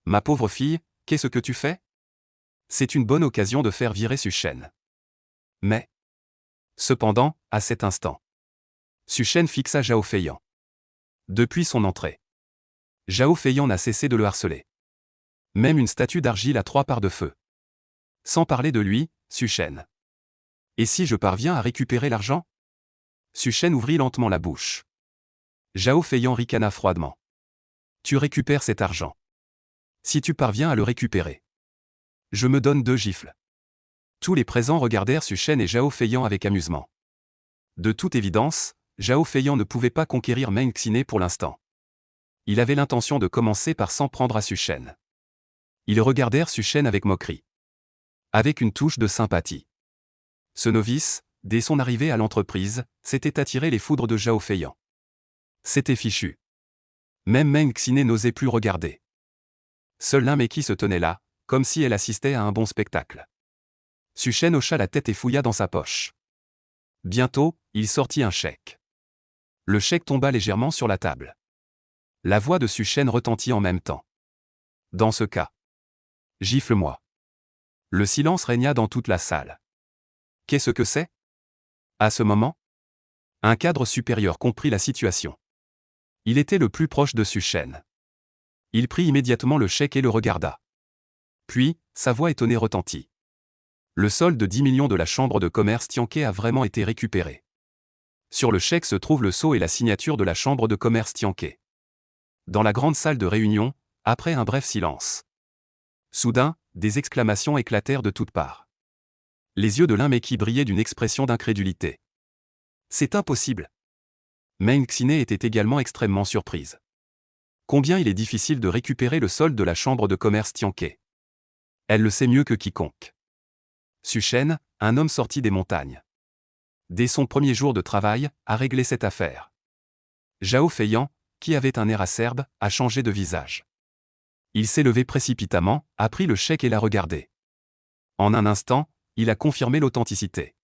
Ma pauvre fille, qu'est-ce que tu fais? C'est une bonne occasion de faire virer Suchen. Mais. Cependant, à cet instant, Suchen fixa Zhao Feiyan. Depuis son entrée, Zhao Feiyan n'a cessé de le harceler. Même une statue d'argile à 3 parts de feu. Sans parler de lui, Suchen. Et si je parviens à récupérer l'argent? Suchen ouvrit lentement la bouche. Zhao Feiyan ricana froidement. Tu récupères cet argent. Si tu parviens à le récupérer, je me donne 2 gifles. Tous les présents regardèrent Suchen et Zhao Feiyan avec amusement. De toute évidence, Zhao Feiyan ne pouvait pas conquérir Meng Xinhuer pour l'instant. Il avait l'intention de commencer par s'en prendre à Suchen. Ils regardèrent Suchen avec moquerie. Avec une touche de sympathie. Ce novice, dès son arrivée à l'entreprise, s'était attiré les foudres de Zhao Feiyan. C'était fichu. Même Meng Xinhuer n'osait plus regarder. Seul Meki se tenait là, comme si elle assistait à un bon spectacle. Suchen hocha la tête et fouilla dans sa poche. Bientôt, il sortit un chèque. Le chèque tomba légèrement sur la table. La voix de Suchen retentit en même temps. Dans ce cas, gifle-moi. Le silence régna dans toute la salle. Qu'est-ce que c'est? À ce moment, un cadre supérieur comprit la situation. Il était le plus proche de Suchen. Il prit immédiatement le chèque et le regarda. Puis, sa voix étonnée retentit. Le solde de 10 millions de la chambre de commerce Tianke a vraiment été récupéré. Sur le chèque se trouve le sceau et la signature de la chambre de commerce Tianke. Dans la grande salle de réunion, après un bref silence. Soudain, des exclamations éclatèrent de toutes parts. Les yeux de Meki brillaient d'une expression d'incrédulité. C'est impossible. Meng Xinhuer était également extrêmement surprise. Combien il est difficile de récupérer le solde de la chambre de commerce Tianke. Elle le sait mieux que quiconque. Suchen, un homme sorti des montagnes. Dès son premier jour de travail, a réglé cette affaire. Zhao Feiyan, qui avait un air acerbe, a changé de visage. Il s'est levé précipitamment, a pris le chèque et l'a regardé. En un instant, il a confirmé l'authenticité.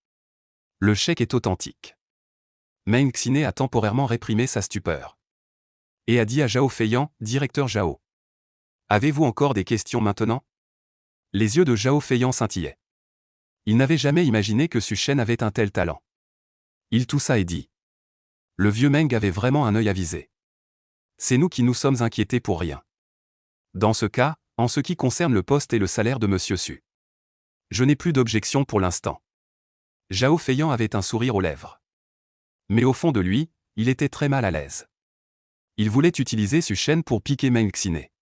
Le chèque est authentique. Meng Xinhuer a temporairement réprimé sa stupeur. Et a dit à Zhao Feiyan, directeur Zhao. Avez-vous encore des questions maintenant? Les yeux de Zhao Feiyan scintillaient. Il n'avait jamais imaginé que Suchen avait un tel talent. Il toussa et dit. Le vieux Meng avait vraiment un œil avisé. C'est nous qui nous sommes inquiétés pour rien. Dans ce cas, en ce qui concerne le poste et le salaire de Monsieur Su, je n'ai plus d'objection pour l'instant. Zhao Feiyan avait un sourire aux lèvres. Mais au fond de lui, il était très mal à l'aise. Il voulait utiliser Suchen pour piquer Meng Xinhuer.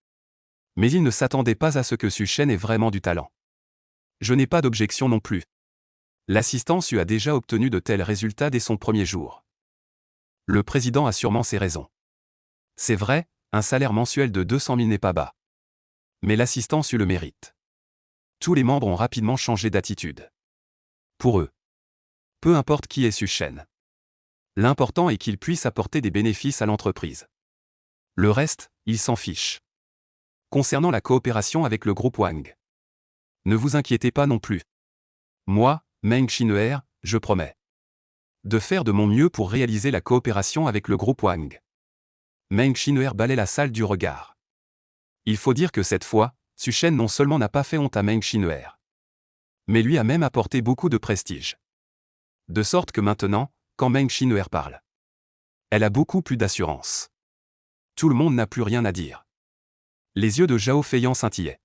Mais il ne s'attendait pas à ce que Suchen ait vraiment du talent. Je n'ai pas d'objection non plus. L'assistant Su a déjà obtenu de tels résultats dès son premier jour. Le président a sûrement ses raisons. C'est vrai, un salaire mensuel de 200 000 n'est pas bas. Mais l'assistant Su le mérite. Tous les membres ont rapidement changé d'attitude. Pour eux, peu importe qui est Suchen. L'important est qu'il puisse apporter des bénéfices à l'entreprise. Le reste, ils s'en fichent. Concernant la coopération avec le groupe Wang, Ne vous inquiétez pas non plus. Moi, Meng Xineer, je promets de faire de mon mieux pour réaliser la coopération avec le groupe Wang. Meng Xineer balaie la salle du regard. Il faut dire que cette fois, Su Shen non seulement n'a pas fait honte à Meng Xineer, mais lui a même apporté beaucoup de prestige. De sorte que maintenant, quand Meng Xineer parle, elle a beaucoup plus d'assurance. Tout le monde n'a plus rien à dire. Les yeux de Zhao Feiyan scintillaient.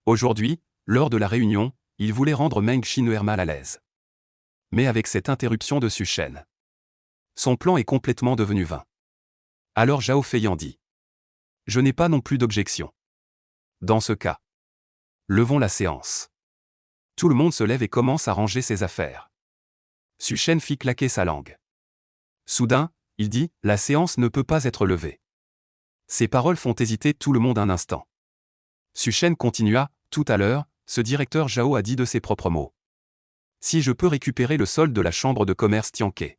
Aujourd'hui, lors de la réunion, il voulait rendre Meng Xineer mal à l'aise. Mais avec cette interruption de Su Shen, son plan est complètement devenu vain. Alors Zhao Feiyan dit: je n'ai pas non plus d'objection. Dans ce cas, levons la séance. Tout le monde se lève et commence à ranger ses affaires. Su Shen fit claquer sa langue. Soudain, il dit: la séance ne peut pas être levée. Ces paroles font hésiter tout le monde un instant. Su Shen continua: tout à l'heure, ce directeur Zhao a dit de ses propres mots: si je peux récupérer le solde de la chambre de commerce Tianke,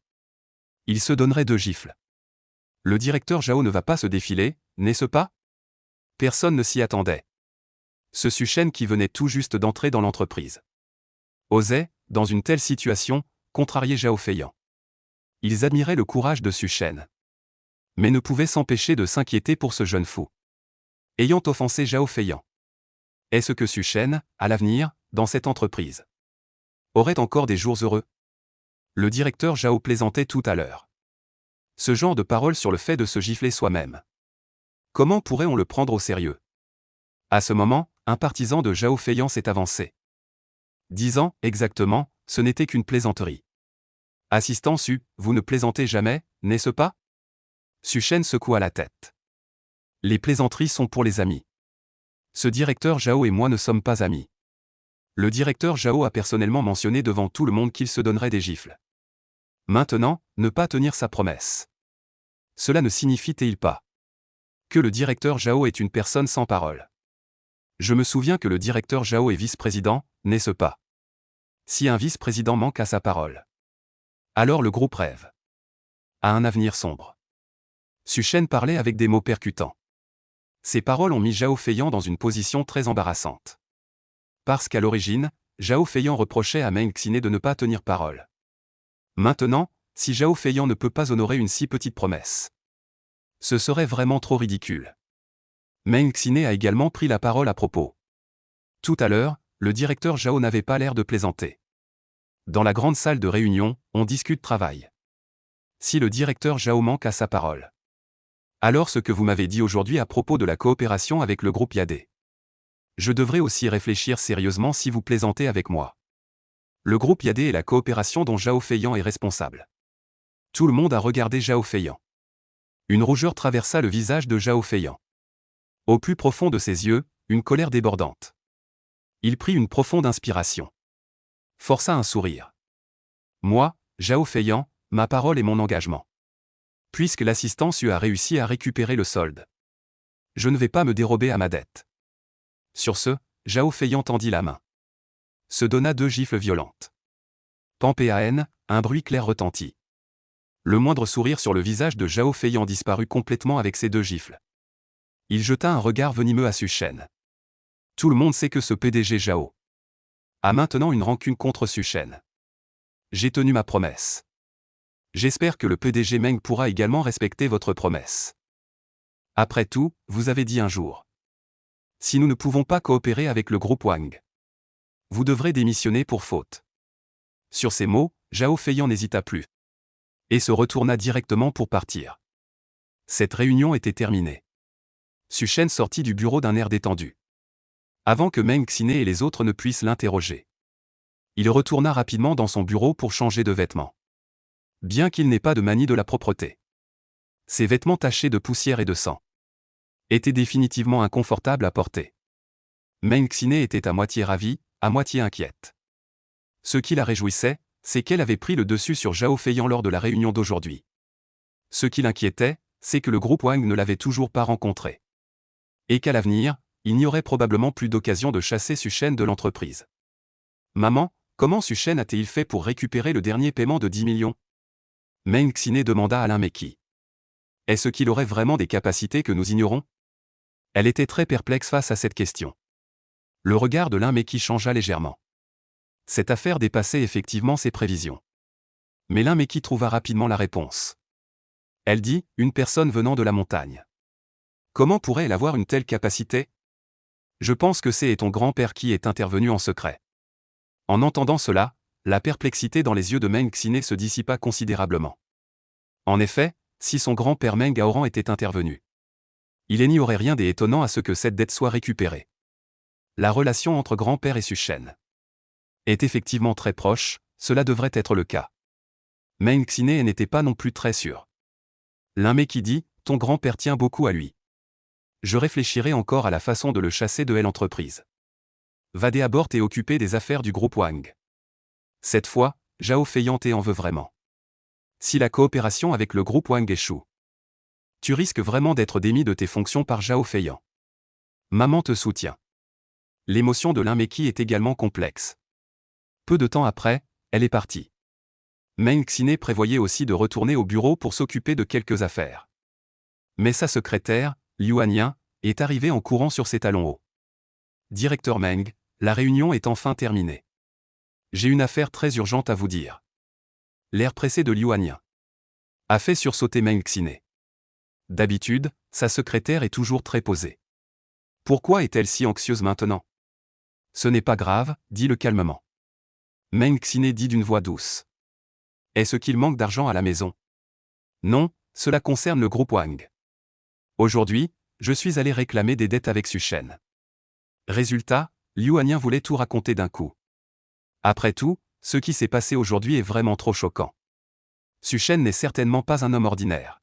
il se donnerait 2 gifles. Le directeur Zhao ne va pas se défiler, n'est-ce pas? Personne ne s'y attendait. Ce Su Shen qui venait tout juste d'entrer dans l'entreprise osait, dans une telle situation, contrarier Zhao Feiyan. Ils admiraient le courage de Su Shen, mais ne pouvaient s'empêcher de s'inquiéter pour ce jeune fou ayant offensé Zhao Feiyan. Est-ce que Su Shen, à l'avenir, dans cette entreprise, aurait encore des jours heureux? Le directeur Zhao plaisantait tout à l'heure. Ce genre de paroles sur le fait de se gifler soi-même. Comment pourrait-on le prendre au sérieux? À ce moment, un partisan de Zhao Feiyan s'est avancé, disant: exactement, ce n'était qu'une plaisanterie. Assistant Su, vous ne plaisantez jamais, n'est-ce pas? Su Shen secoua la tête. Les plaisanteries sont pour les amis. Ce directeur Zhao et moi ne sommes pas amis. Le directeur Zhao a personnellement mentionné devant tout le monde qu'il se donnerait des gifles. Maintenant, ne pas tenir sa promesse. Cela ne signifie-t-il pas que le directeur Zhao est une personne sans parole? Je me souviens que le directeur Zhao est vice-président, n'est-ce pas? Si un vice-président manque à sa parole, alors le groupe rêve à un avenir sombre. Su Shen parlait avec des mots percutants. Ces paroles ont mis Zhao Feiyan dans une position très embarrassante. Parce qu'à l'origine, Zhao Feiyan reprochait à Meng Xiné de ne pas tenir parole. Maintenant, si Zhao Feiyan ne peut pas honorer une si petite promesse, ce serait vraiment trop ridicule. Meng Xiné a également pris la parole à propos. Tout à l'heure, le directeur Zhao n'avait pas l'air de plaisanter. Dans la grande salle de réunion, on discute travail. Si le directeur Zhao manque à sa parole, alors ce que vous m'avez dit aujourd'hui à propos de la coopération avec le groupe Yade, je devrais aussi réfléchir sérieusement si vous plaisantez avec moi. Le groupe Yade est la coopération dont Zhao Feiyan est responsable. Tout le monde a regardé Zhao Feiyan. Une rougeur traversa le visage de Zhao Feiyan. Au plus profond de ses yeux, une colère débordante. Il prit une profonde inspiration. Força un sourire. Moi, Zhao Feiyan, ma parole et mon engagement. Puisque l'assistant Su a réussi à récupérer le solde, je ne vais pas me dérober à ma dette. Sur ce, Zhao Feiyan tendit la main. Se donna 2 gifles violentes. Pampéan, un bruit clair retentit. Le moindre sourire sur le visage de Zhao Feiyan disparut complètement avec ces 2 gifles. Il jeta un regard venimeux à Su Shen. Tout le monde sait que ce PDG Zhao a maintenant une rancune contre Su Shen. J'ai tenu ma promesse. J'espère que le PDG Meng pourra également respecter votre promesse. Après tout, vous avez dit un jour: si nous ne pouvons pas coopérer avec le groupe Wang, vous devrez démissionner pour faute. Sur ces mots, Zhao Feiyan n'hésita plus et se retourna directement pour partir. Cette réunion était terminée. Su Shen sortit du bureau d'un air détendu. Avant que Meng Xiné et les autres ne puissent l'interroger, il retourna rapidement dans son bureau pour changer de vêtements. Bien qu'il n'ait pas de manie de la propreté, ses vêtements tachés de poussière et de sang étaient définitivement inconfortables à porter. Meng Xiné était à moitié ravie, à moitié inquiète. Ce qui la réjouissait, c'est qu'elle avait pris le dessus sur Zhao Feiyan lors de la réunion d'aujourd'hui. Ce qui l'inquiétait, c'est que le groupe Wang ne l'avait toujours pas rencontré. Et qu'à l'avenir, il n'y aurait probablement plus d'occasion de chasser Su Shen de l'entreprise. Maman, comment Su Shen a-t-il fait pour récupérer le dernier paiement de 10 millions? Meng Xiné demanda à Alain Meki. Est-ce qu'il aurait vraiment des capacités que nous ignorons? Elle était très perplexe face à cette question. Le regard de l'un Meki changea légèrement. Cette affaire dépassait effectivement ses prévisions. Mais l'un Meki trouva rapidement la réponse. Elle dit, une personne venant de la montagne. Comment pourrait-elle avoir une telle capacité? Je pense que c'est ton grand-père qui est intervenu en secret. En entendant cela, la perplexité dans les yeux de Meng Xiné se dissipa considérablement. En effet, si son grand-père Meng Aoran était intervenu, il n'y aurait rien d'étonnant à ce que cette dette soit récupérée. La relation entre grand-père et Suchen est effectivement très proche, cela devrait être le cas. Meng Xiné n'était pas non plus très sûr. L'un Meki dit, ton grand-père tient beaucoup à lui. Je réfléchirai encore à la façon de le chasser de l'entreprise. Vadé à bord et occupé des affaires du groupe Wang. Cette fois, Zhao Feiyante en veut vraiment. Si la coopération avec le groupe Wang échoue, tu risques vraiment d'être démis de tes fonctions par Zhao Feiyan. Maman te soutient. L'émotion de l'un Meki est également complexe. Peu de temps après, elle est partie. Meng Xiné prévoyait aussi de retourner au bureau pour s'occuper de quelques affaires. Mais sa secrétaire, Liu Hanyan, est arrivée en courant sur ses talons hauts. Directeur Meng, la réunion est enfin terminée. J'ai une affaire très urgente à vous dire. L'air pressé de Liu Hanyan a fait sursauter Meng Xiné. D'habitude, sa secrétaire est toujours très posée. Pourquoi est-elle si anxieuse maintenant? Ce n'est pas grave, dit-le calmement. Meng Xiné dit d'une voix douce. Est-ce qu'il manque d'argent à la maison? Non, cela concerne le groupe Wang. Aujourd'hui, je suis allé réclamer des dettes avec Suchen. Résultat, Liu Hanyan voulait tout raconter d'un coup. Après tout, ce qui s'est passé aujourd'hui est vraiment trop choquant. Suchen n'est certainement pas un homme ordinaire.